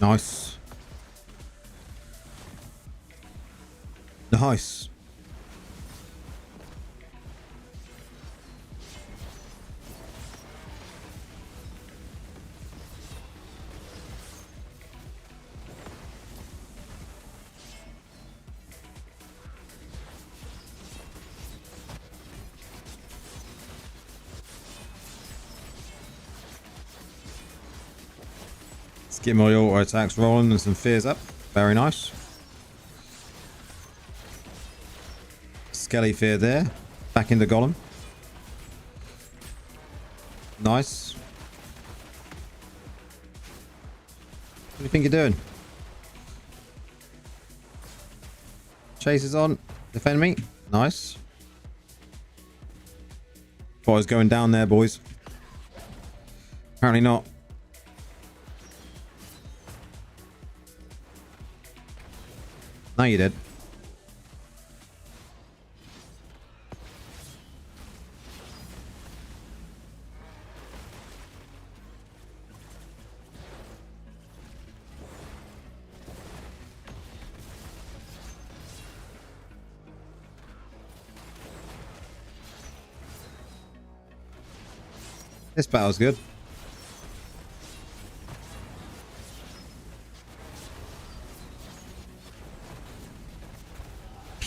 Nice. Nice. Get my auto attacks rolling and some fears up. Very nice. Skelly fear there. Back into Golem. Nice. What do you think you're doing? Chase is on. Defend me. Nice. Thought I was going down there, boys. Apparently not. No, you did. This battle's good.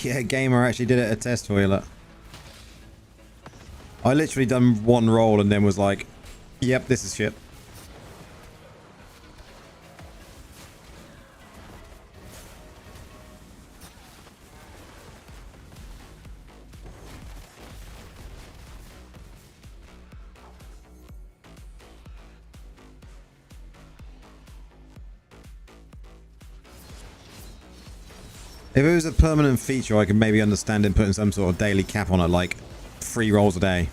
Yeah, gamer actually did it a test for you, look. I literally done one roll and then was like, yep, this is shit. If it was a permanent feature, I could maybe understand him putting some sort of daily cap on it, like 3 rolls a day.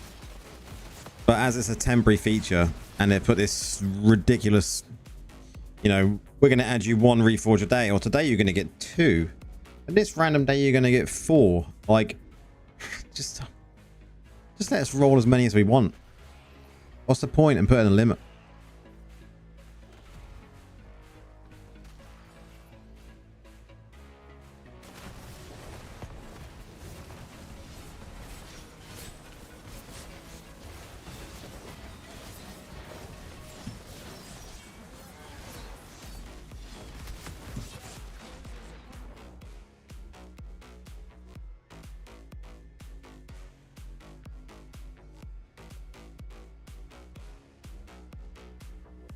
But as it's a temporary feature, and they put this ridiculous, you know, we're going to add you 1 reforge a day, or today you're going to get 2. And this random day you're going to get 4. Like, just let us roll as many as we want. What's the point in putting a limit?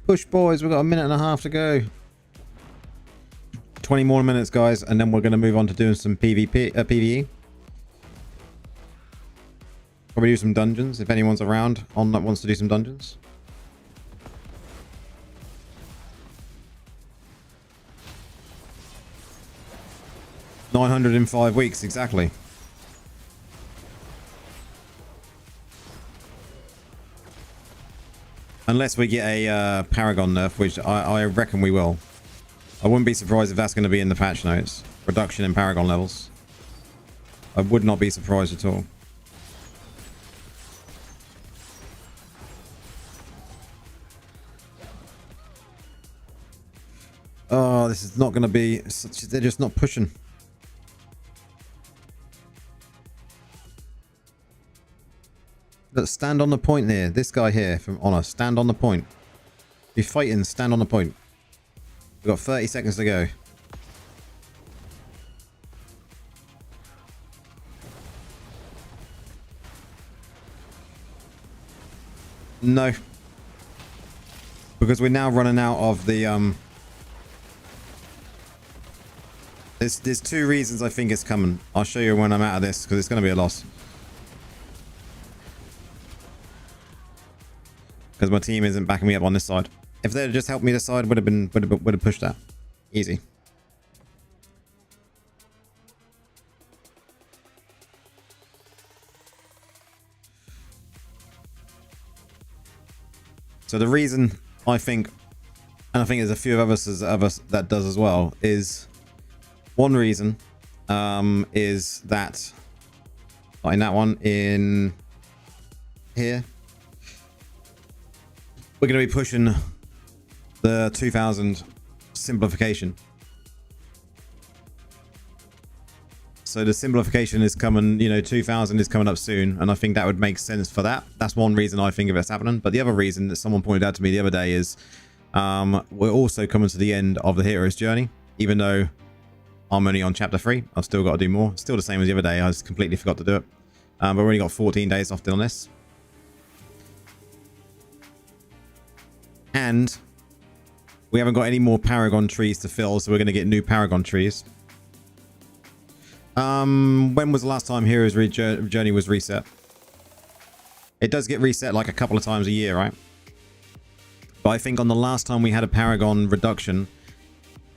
Push, boys, we've got a minute and a half to go. 20 more minutes, guys, and then we're going to move on to doing some PvE. Probably do some dungeons if anyone's around on that wants to do some dungeons. $900 in 5 weeks, exactly. Unless we get a Paragon nerf, which I reckon we will. I wouldn't be surprised if that's going to be in the patch notes. Reduction in Paragon levels. I would not be surprised at all. Oh, this is not going to be... They're just not pushing. Look, stand on the point there. This guy here from Honor. Stand on the point. If you're fighting, stand on the point. We've got 30 seconds to go. No. Because we're now running out of the... There's 2 reasons I think it's coming. I'll show you when I'm out of this, because it's going to be a loss. Because my team isn't backing me up on this side. If they'd just helped me this side, would have pushed that. Easy. So the reason I think, and I think there's a few of us that does as well, is one reason is that, not in that one, in here. We're going to be pushing the 2000 simplification. So the simplification is coming, you know, 2000 is coming up soon. And I think that would make sense for that. That's one reason I think of it's happening. But the other reason that someone pointed out to me the other day is we're also coming to the end of the hero's journey. Even though I'm only on chapter 3, I've still got to do more. Still the same as the other day. I just completely forgot to do it. But we've only got 14 days left on this. And We haven't got any more Paragon trees to fill, so we're going to get new Paragon trees. When was the last time Hero's Journey was reset? It does get reset like a couple of times a year, right? But I think on the last time we had a Paragon reduction,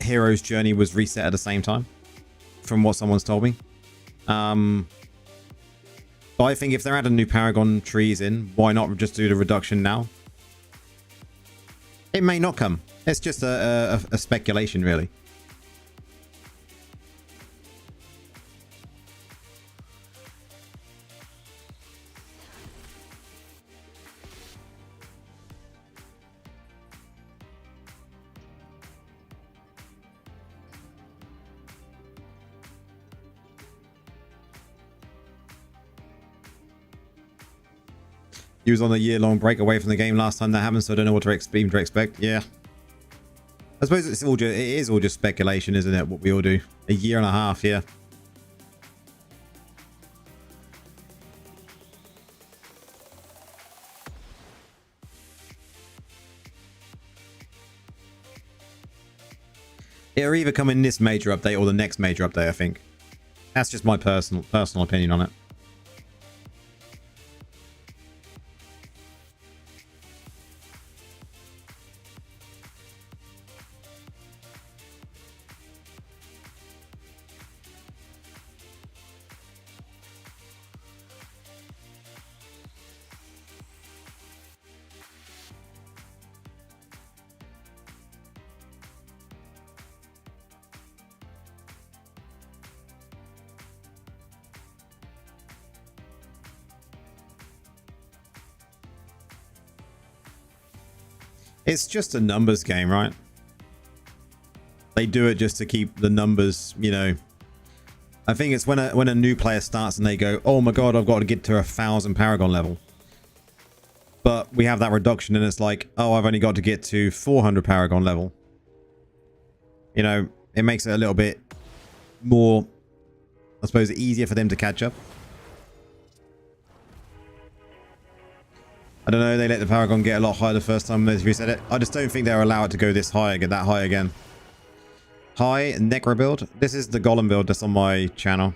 Hero's Journey was reset at the same time, from what someone's told me. But I think if they're adding new Paragon trees in, why not just do the reduction now? It may not come. It's just a speculation, really. He was on a year-long break away from the game last time that happened, so I don't know what to expect. Yeah. I suppose it is all just speculation, isn't it? What we all do. A year and a half, yeah. It'll either come in this major update or the next major update, I think. That's just my personal opinion on it. It's just a numbers game, right? They do it just to keep the numbers, you know. I think it's when a new player starts and they go, oh my god, I've got to get to 1,000 Paragon level. But we have that reduction and it's like, oh, I've only got to get to 400 Paragon level. You know, it makes it a little bit more, I suppose, easier for them to catch up. I don't know, they let the Paragon get a lot higher the first time they reset it. I just don't think they're allowed to go this high, get that high again. Hi, Necro build. This is the Golem build that's on my channel.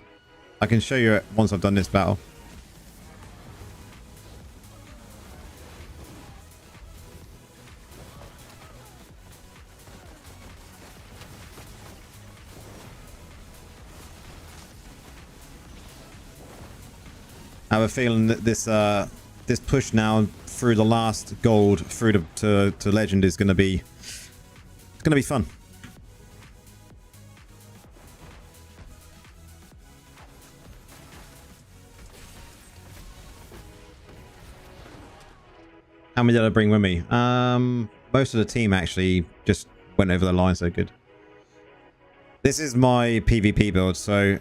I can show you it once I've done this battle. I have a feeling that this push now through the last gold through to legend is going to be fun. How many did I bring with me? Most of the team actually just went over the line so good. This is my PvP build, so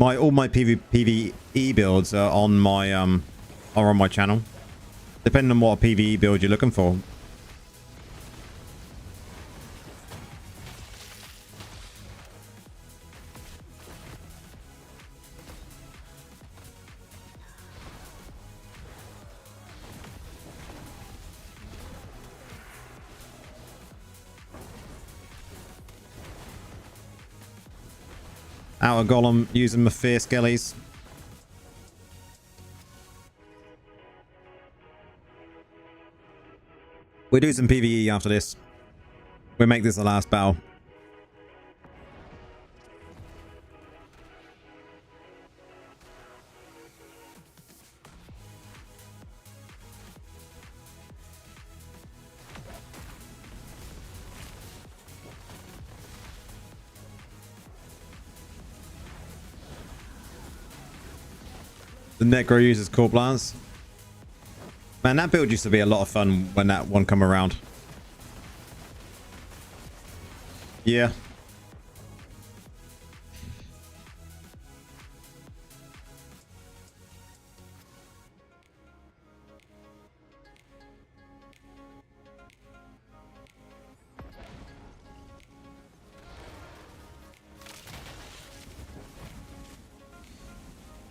all my PvE builds are on my channel, depending on what PvE build you're looking for. Outer Golem using my fierce skellies. We'll do some PvE after this. We'll make this the last battle. The Necro uses Corp Lance. Man, that build used to be a lot of fun when that one come around. Yeah.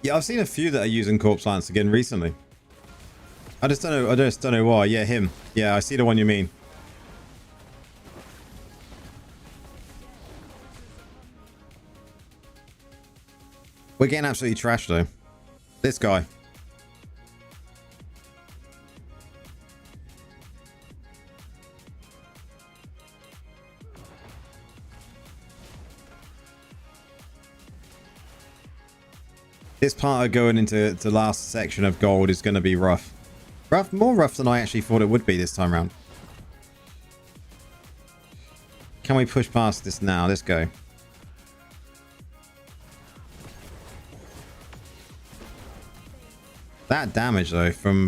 Yeah, I've seen a few that are using Corpse Lance again recently. I just don't know why. Yeah, him. Yeah, I see the one you mean. We're getting absolutely trashed though. This guy. This part of going into the last section of gold is going to be rough. More rough than I actually thought it would be this time around. Can we push past this now? Let's go. That damage though from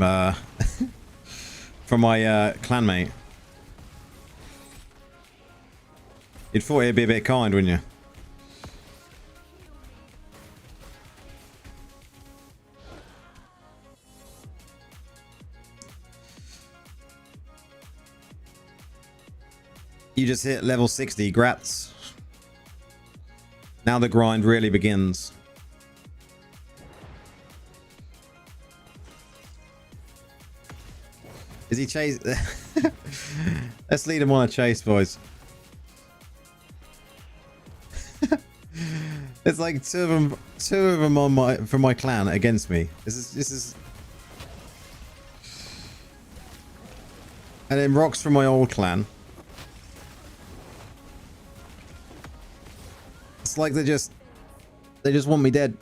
from my clanmate. You'd thought he'd be a bit kind, wouldn't you? You just hit level 60, grats. Now the grind really begins. Is he chase? Let's lead him on a chase, boys. It's like two of them on from my clan against me. This is. And then rocks from my old clan. It's like they just want me dead.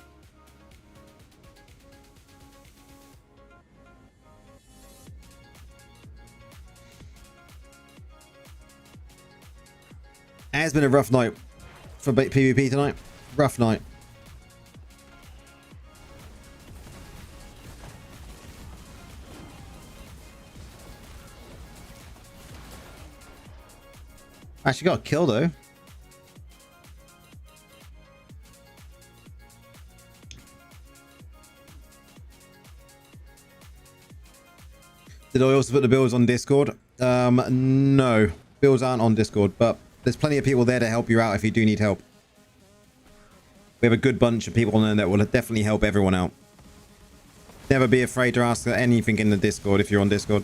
It has been a rough night for PvP tonight. Rough night. Actually got a kill though. Did I also put the builds on Discord? No. Builds aren't on Discord, but there's plenty of people there to help you out if you do need help. We have a good bunch of people on there that will definitely help everyone out. Never be afraid to ask anything in the Discord if you're on Discord.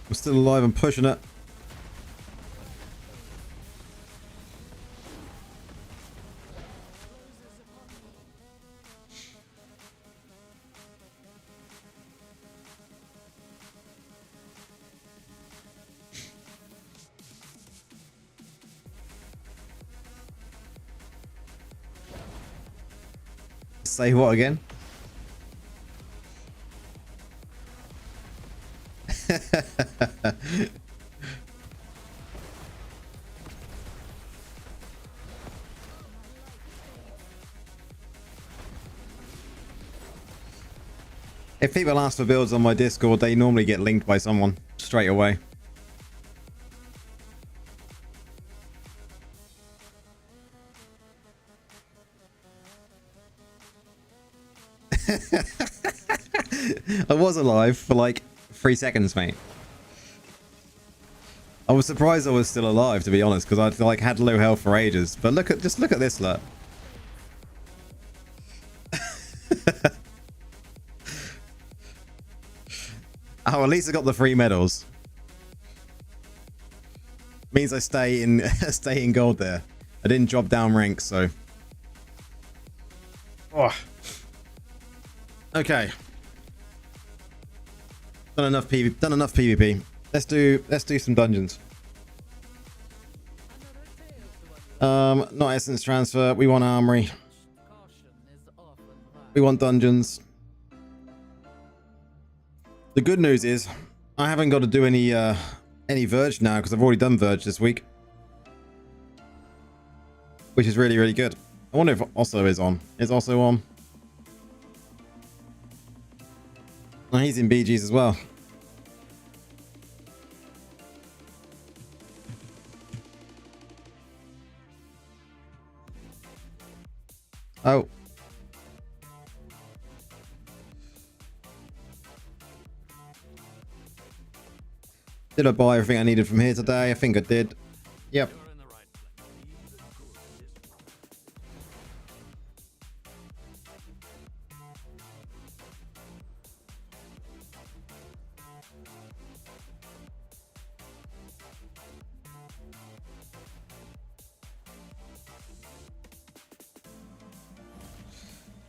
We're still alive and pushing it. Say what again? If people ask for builds on my Discord, they normally get linked by someone straight away. I was alive for like 3 seconds, mate. I was surprised I was still alive, to be honest, because I'd like had low health for ages. But just look at this, look. Oh, at least I got the 3 medals. Means I stay in gold there. I didn't drop down ranks, so. Oh. Okay. Done enough PvP. Let's do some dungeons. Not essence transfer. We want armory. We want dungeons. The good news is I haven't got to do any Verge now because I've already done Verge this week, which is really, really good. I wonder if Osso is on. Is Osso on? Oh, he's in BGs as well. Oh. Did I buy everything I needed from here today? I think I did. Yep.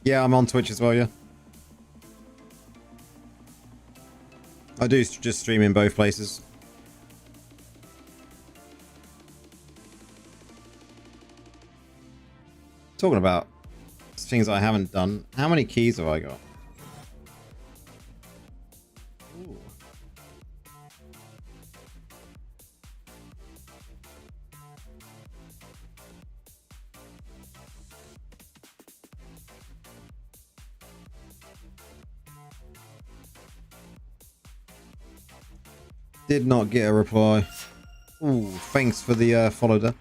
Yeah, I'm on Twitch as well, yeah. I do just stream in both places. Talking about things I haven't done. How many keys have I got? Ooh. Did not get a reply. Ooh, thanks for the follow there.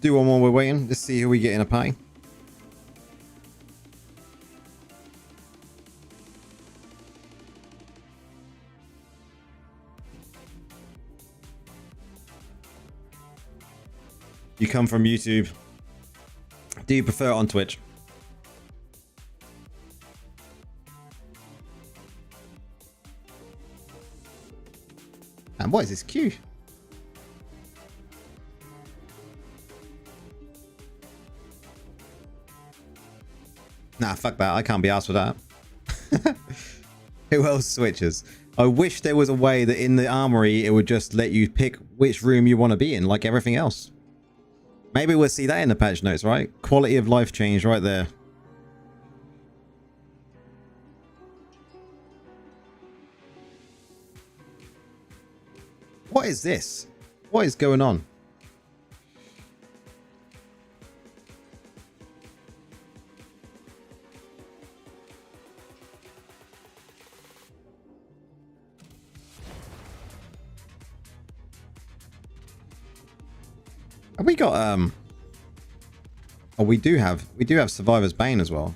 Do one while we're waiting. Let's see who we get in a pay. You come from YouTube. Do you prefer it on Twitch? And what is this queue? Nah, fuck that. I can't be asked for that. Who else switches? I wish there was a way that in the armory it would just let you pick which room you want to be in, like everything else. Maybe we'll see that in the patch notes, right? Quality of life change right there. What is this? What is going on? Have we got oh, we do have Survivor's Bane as well.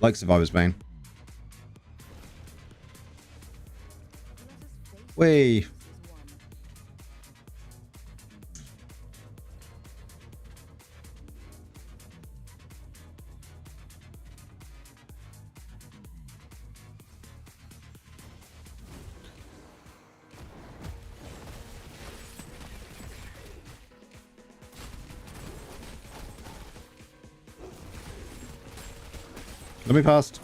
Like Survivor's Bane. Whee. Let me past.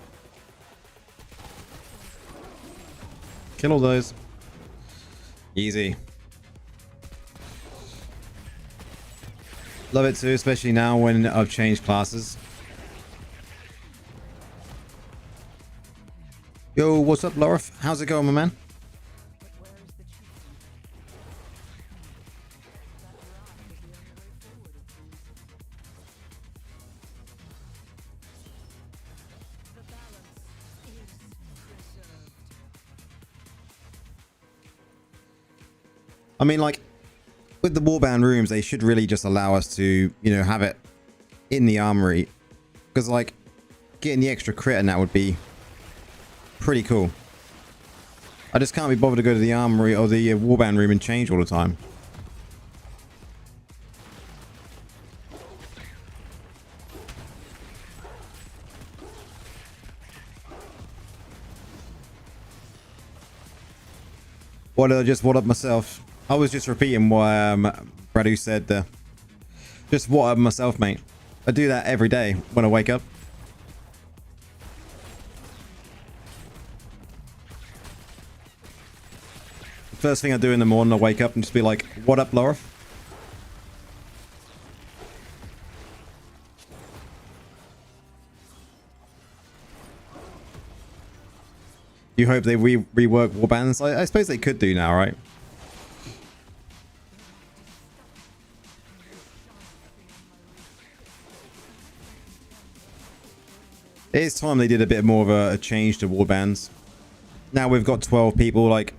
Kill all those. Easy. Love it too, especially now when I've changed classes. Yo, what's up, Lorif? How's it going, my man? I mean, like, with the warband rooms, they should really just allow us to, you know, have it in the armory. Because, like, getting the extra crit and that would be pretty cool. I just can't be bothered to go to the armory or the warband room and change all the time. What did I just what up myself? I was just repeating what Bradu said there. Just what up myself, mate. I do that every day when I wake up. First thing I do in the morning, I wake up and just be like, what up, Laura? You hope they rework warbands? I suppose they could do now, right? It is time they did a bit more of a change to warbands. Now we've got 12 people, like...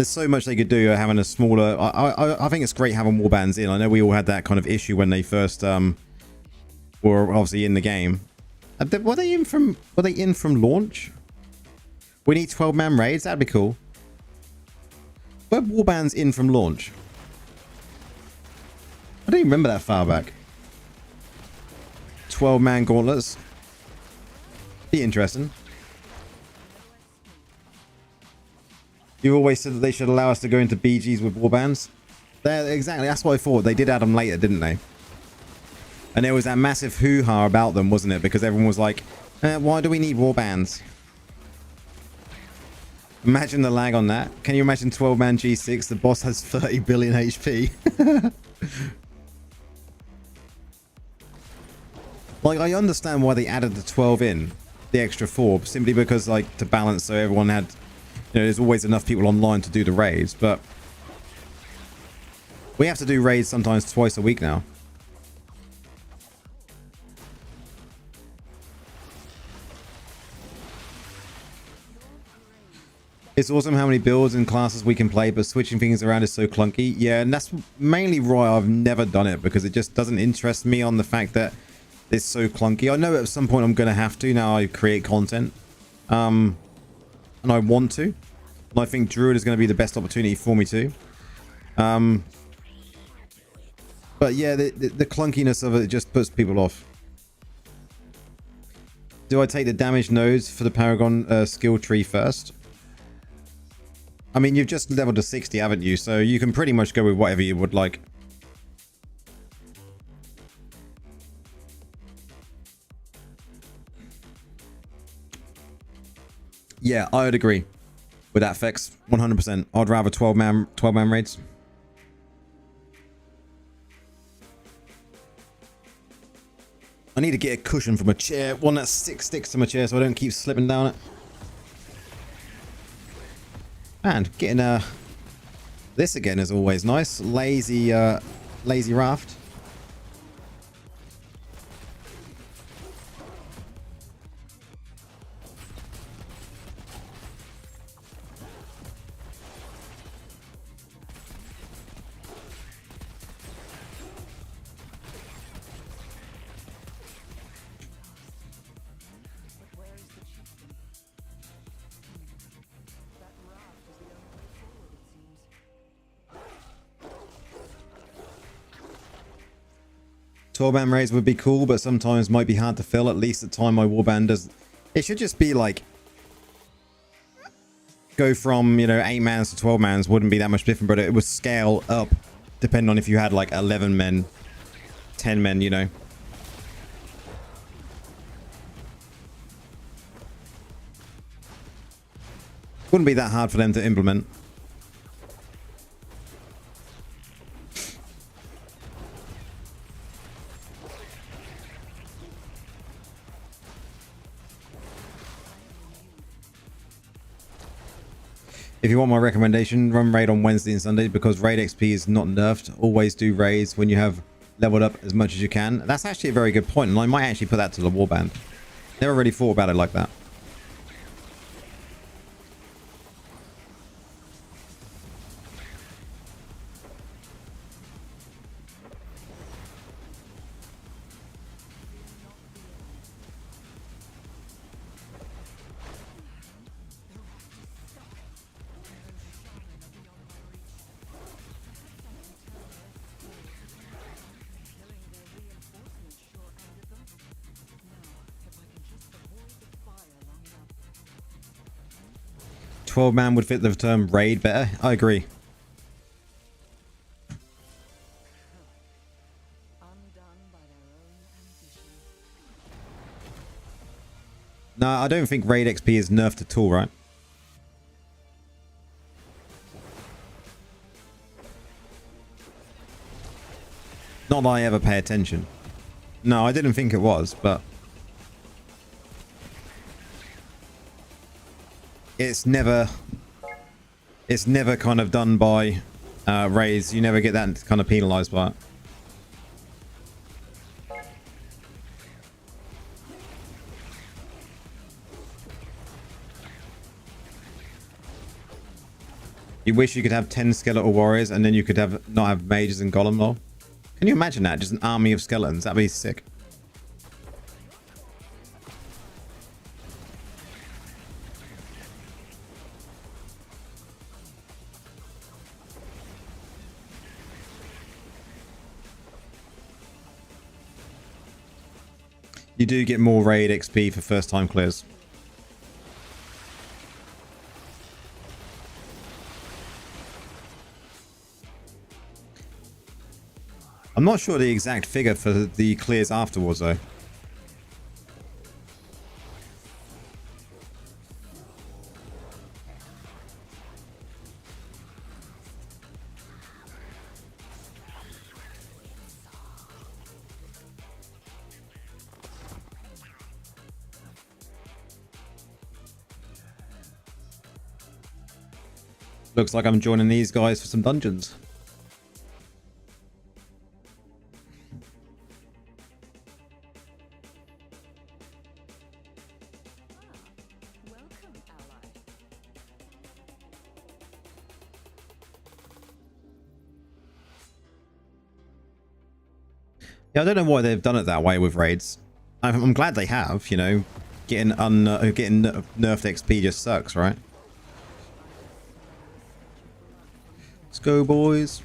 there's so much they could do having a smaller. I think it's great having warbands in. I know we all had that kind of issue when they first were obviously in the game. Were they in from launch? We need 12-man raids. That'd be cool. Were warbands in from launch? I don't even remember that far back. 12-man gauntlets. Be interesting. You always said that they should allow us to go into BGs with warbands. Exactly, that's what I thought. They did add them later, didn't they? And there was that massive hoo-ha about them, wasn't it? Because everyone was like, why do we need warbands? Imagine the lag on that. Can you imagine 12-man G6? The boss has 30 billion HP. Like, I understand why they added the 12 in, the extra 4, simply because, like, to balance so everyone had, you know, there's always enough people online to do the raids, but we have to do raids sometimes twice a week now. It's awesome how many builds and classes we can play, but switching things around is so clunky. Yeah, and that's mainly why I've never done it, because it just doesn't interest me on the fact that it's so clunky. I know at some point I'm going to have to now I create content. And I want to. And I think Druid is going to be the best opportunity for me to. But yeah, the clunkiness of it just puts people off. Do I take the damage nodes for the Paragon skill tree first? I mean, you've just leveled to 60, haven't you? So you can pretty much go with whatever you would like. Yeah, I would agree with that, Fex. 100%. I'd rather 12-man raids. I need to get a cushion from a chair. One that sticks to my chair so I don't keep slipping down it. And getting this again is always nice. Lazy raft. Warband raids would be cool, but sometimes might be hard to fill. At least at the time my warband does. It should just be like go from, you know, 8-mans to 12-mans. Wouldn't be that much different, but it would scale up depending on if you had like 11 men, 10 men, you know. Wouldn't be that hard for them to implement. If you want my recommendation, run raid on Wednesday and Sunday because raid XP is not nerfed. Always do raids when you have leveled up as much as you can. That's actually a very good point, and I might actually put that to the warband. Never really thought about it like that. Man would fit the term raid better. I agree. No, I don't think raid XP is nerfed at all, right? Not that I ever pay attention. No, I didn't think it was, but it's never kind of done by raids. You never get that kind of penalized by it. You wish you could have 10 skeletal warriors and then you could have not have mages and golem lol. Can you imagine that? Just an army of skeletons. That'd be sick. You do get more raid XP for first time clears. I'm not sure the exact figure for the clears afterwards though. Looks like I'm joining these guys for some dungeons. Yeah, I don't know why they've done it that way with raids. I'm glad they have, you know. Getting nerfed XP just sucks, right? Let's go, boys.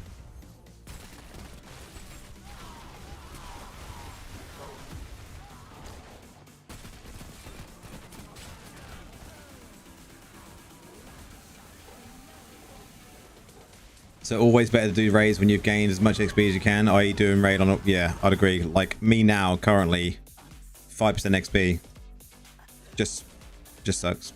So always better to do raids when you've gained as much XP as you can, i.e. doing raid on... Yeah, I'd agree. Like, me now, currently, 5% XP. Just sucks.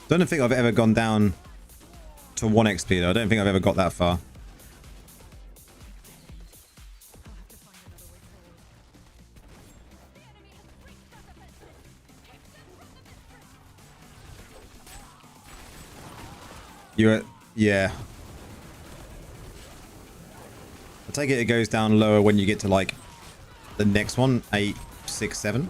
Don't think I've ever gone down to 1 XP though. I don't think I've ever got that far. Yeah. I take it goes down lower when you get to like the next one, 8, 6, 7.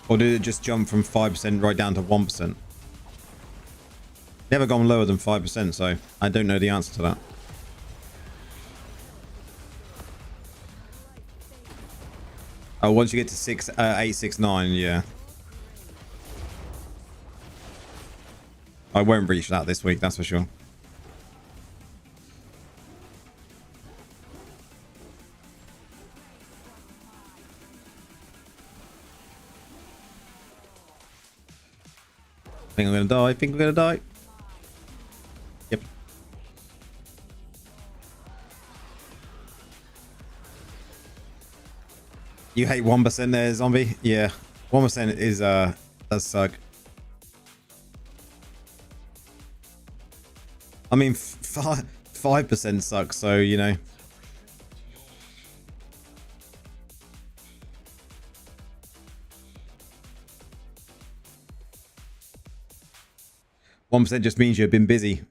Or did it just jump from 5% right down to 1%? Never gone lower than 5%, so I don't know the answer to that. Oh, once you get to 8, 6, 9, yeah. I won't reach that this week, that's for sure. Think I'm gonna die. Think I'm gonna die. Yep. You hate 1% there, zombie? Yeah. 1% is does suck. I mean 5% sucks, so you know. %1 just means you've been busy.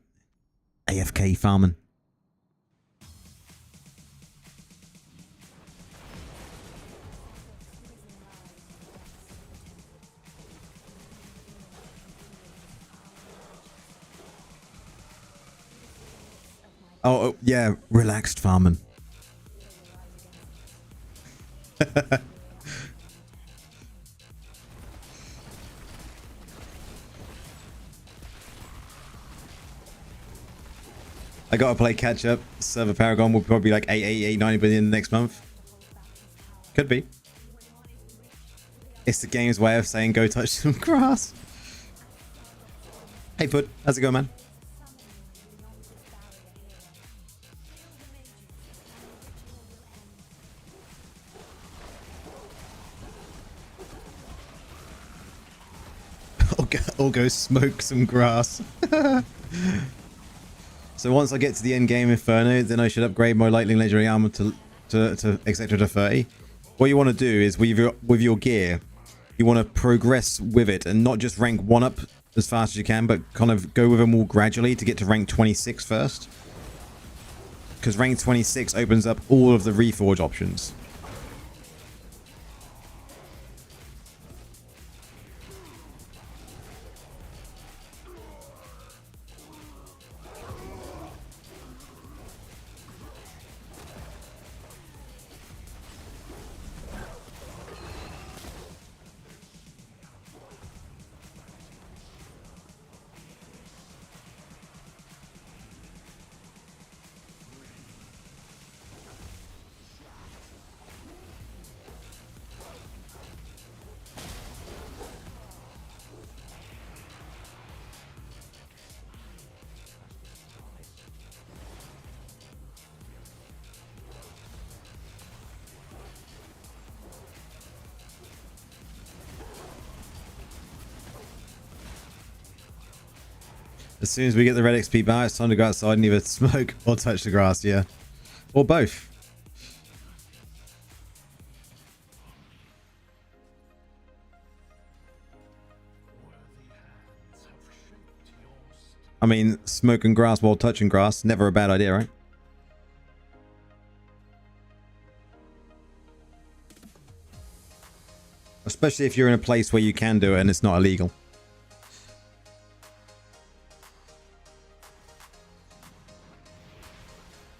AFK farming. Oh, yeah, relaxed farming. I gotta play catch up. Server Paragon will probably be like 90 billion next month. Could be. It's the game's way of saying go touch some grass. Hey Pud, how's it going, man? I'll go smoke some grass. So once I get to the end game Inferno, then I should upgrade my lightning legendary armor to etc to 30. What you want to do is with your gear, you want to progress with it and not just rank 1 up as fast as you can, but kind of go with them all gradually to get to rank 26 first. Because rank 26 opens up all of the reforge options. As soon as we get the red XP bar, it's time to go outside and either smoke or touch the grass, yeah. Or both. I mean, smoking grass while touching grass, never a bad idea, right? Especially if you're in a place where you can do it and it's not illegal.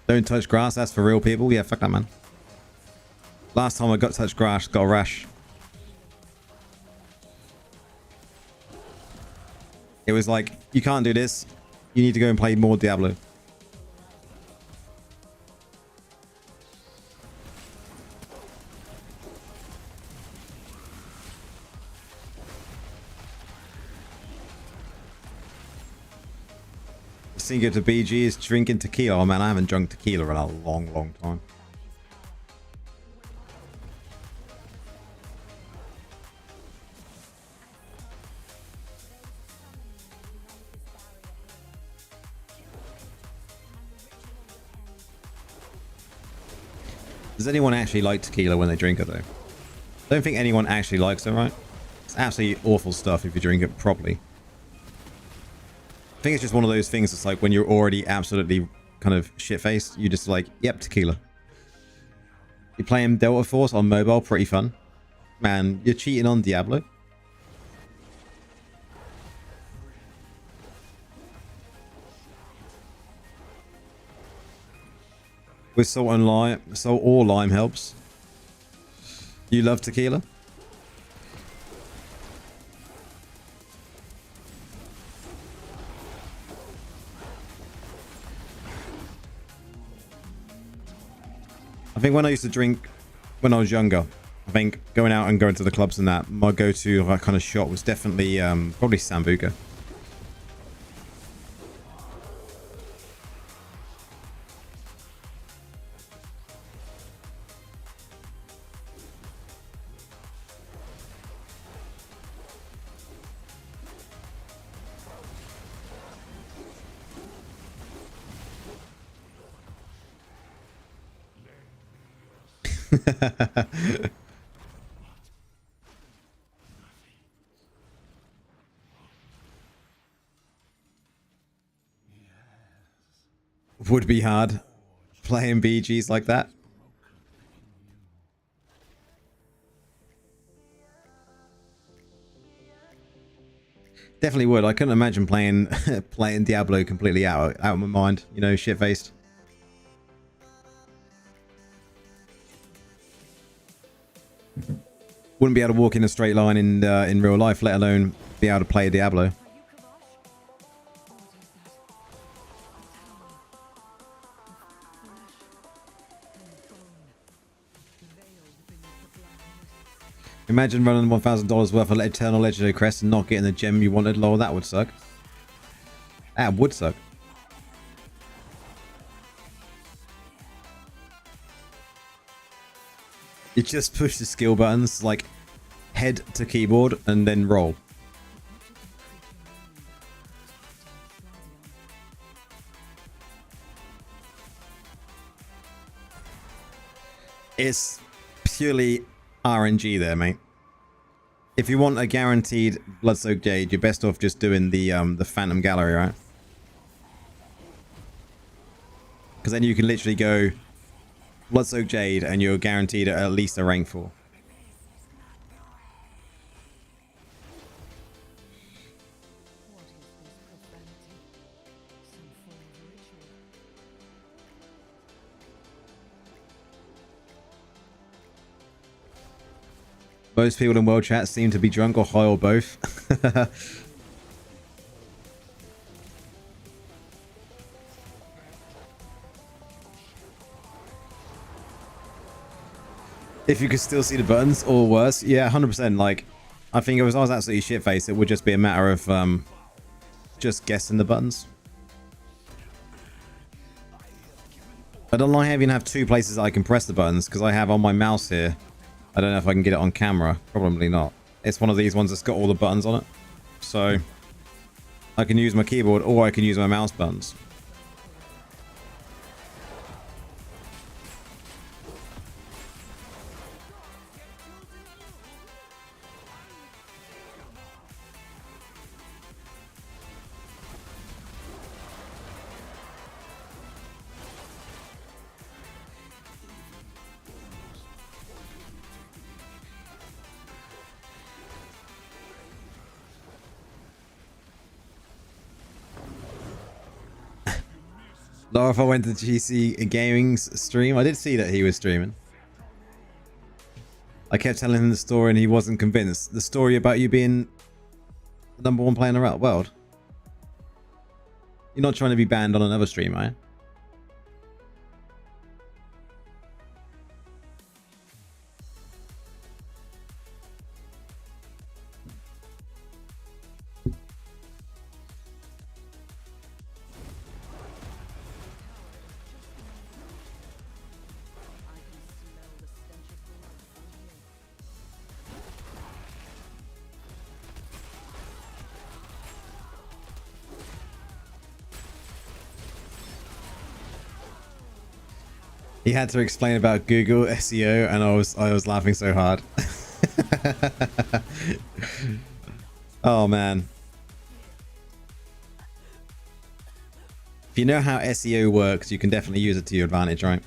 Don't touch grass, that's for real people. Yeah, fuck that, man. Last time I got touched grass, got a rash. It was like, you can't do this. You need to go and play more Diablo. Secret to BG is drinking tequila. Oh man, I haven't drunk tequila in a long, long time. Does anyone actually like tequila when they drink it though? I don't think anyone actually likes it, right? It's absolutely awful stuff if you drink it properly. I think it's just one of those things that's like when you're already absolutely kind of shit-faced, you just like, yep, tequila. You're playing Delta Force on mobile, pretty fun. Man, you're cheating on Diablo. With salt and lime, salt or lime helps. You love tequila? I think when I used to drink when I was younger, I think going out and going to the clubs and that, my go-to kind of shot was definitely probably Sambuca. Would be hard playing BGs like that. Definitely would. I couldn't imagine playing playing Diablo completely out of my mind, you know, shit-faced. Wouldn't be able to walk in a straight line in real life, let alone be able to play Diablo. Imagine running $1,000 worth of Eternal Legendary Crest and not getting the gem you wanted. Lol, that would suck. That would suck. You just push the skill buttons, like head to keyboard and then roll. It's purely RNG there, mate. If you want a guaranteed Bloodsoaked Jade, you're best off just doing the Phantom Gallery, right? Because then you can literally go Bloodsoaked Jade and you're guaranteed at least a rank 4. Most people in world chat seem to be drunk or high or both. If you could still see the buttons or worse, yeah, 100%. Like, I think if I was absolutely shit-faced, it would just be a matter of just guessing the buttons. I don't like having to have 2 places that I can press the buttons because I have on my mouse here. I don't know if I can get it on camera. Probably not. It's one of these ones that's got all the buttons on it. So I can use my keyboard or I can use my mouse buttons. Laura, if I went to GC Gaming's stream, I did see that he was streaming. I kept telling him the story and he wasn't convinced. The story about you being the #1 player in the world. You're not trying to be banned on another stream, are you? He had to explain about Google SEO, and I was laughing so hard. Oh man! If you know how SEO works, you can definitely use it to your advantage, right?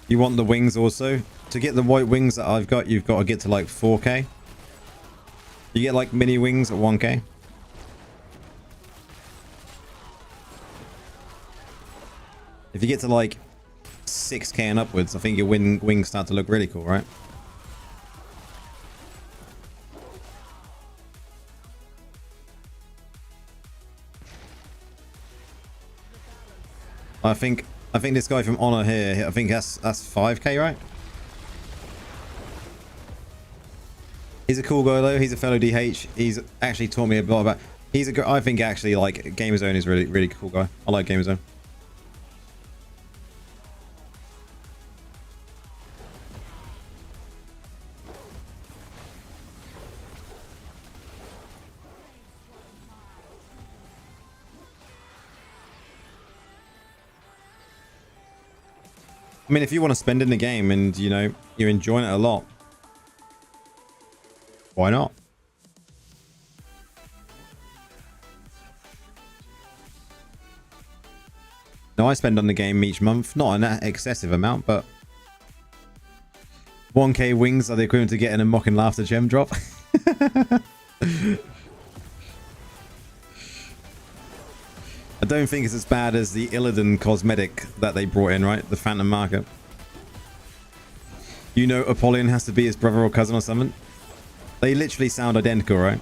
You want the wings also? To get the white wings that I've got, you've got to get to like 4K. You get like mini wings at 1K. If you get to like 6K and upwards, I think your wings start to look really cool, right? I think this guy from Honor here, I think that's 5K, right? He's a cool guy though. He's a fellow DH. He's actually taught me a lot about. I think actually like Gamerzone is really cool guy. I like Gamerzone. I mean, if you want to spend in the game and, you know, you're enjoying it a lot, why not? No, I spend on the game each month. Not an excessive amount, but 1K wings are the equivalent to getting a Mocking Laughter gem drop. I don't think it's as bad as the Illidan cosmetic that they brought in, right? The Phantom Marker. You know Apollyon has to be his brother or cousin or something? They literally sound identical, right?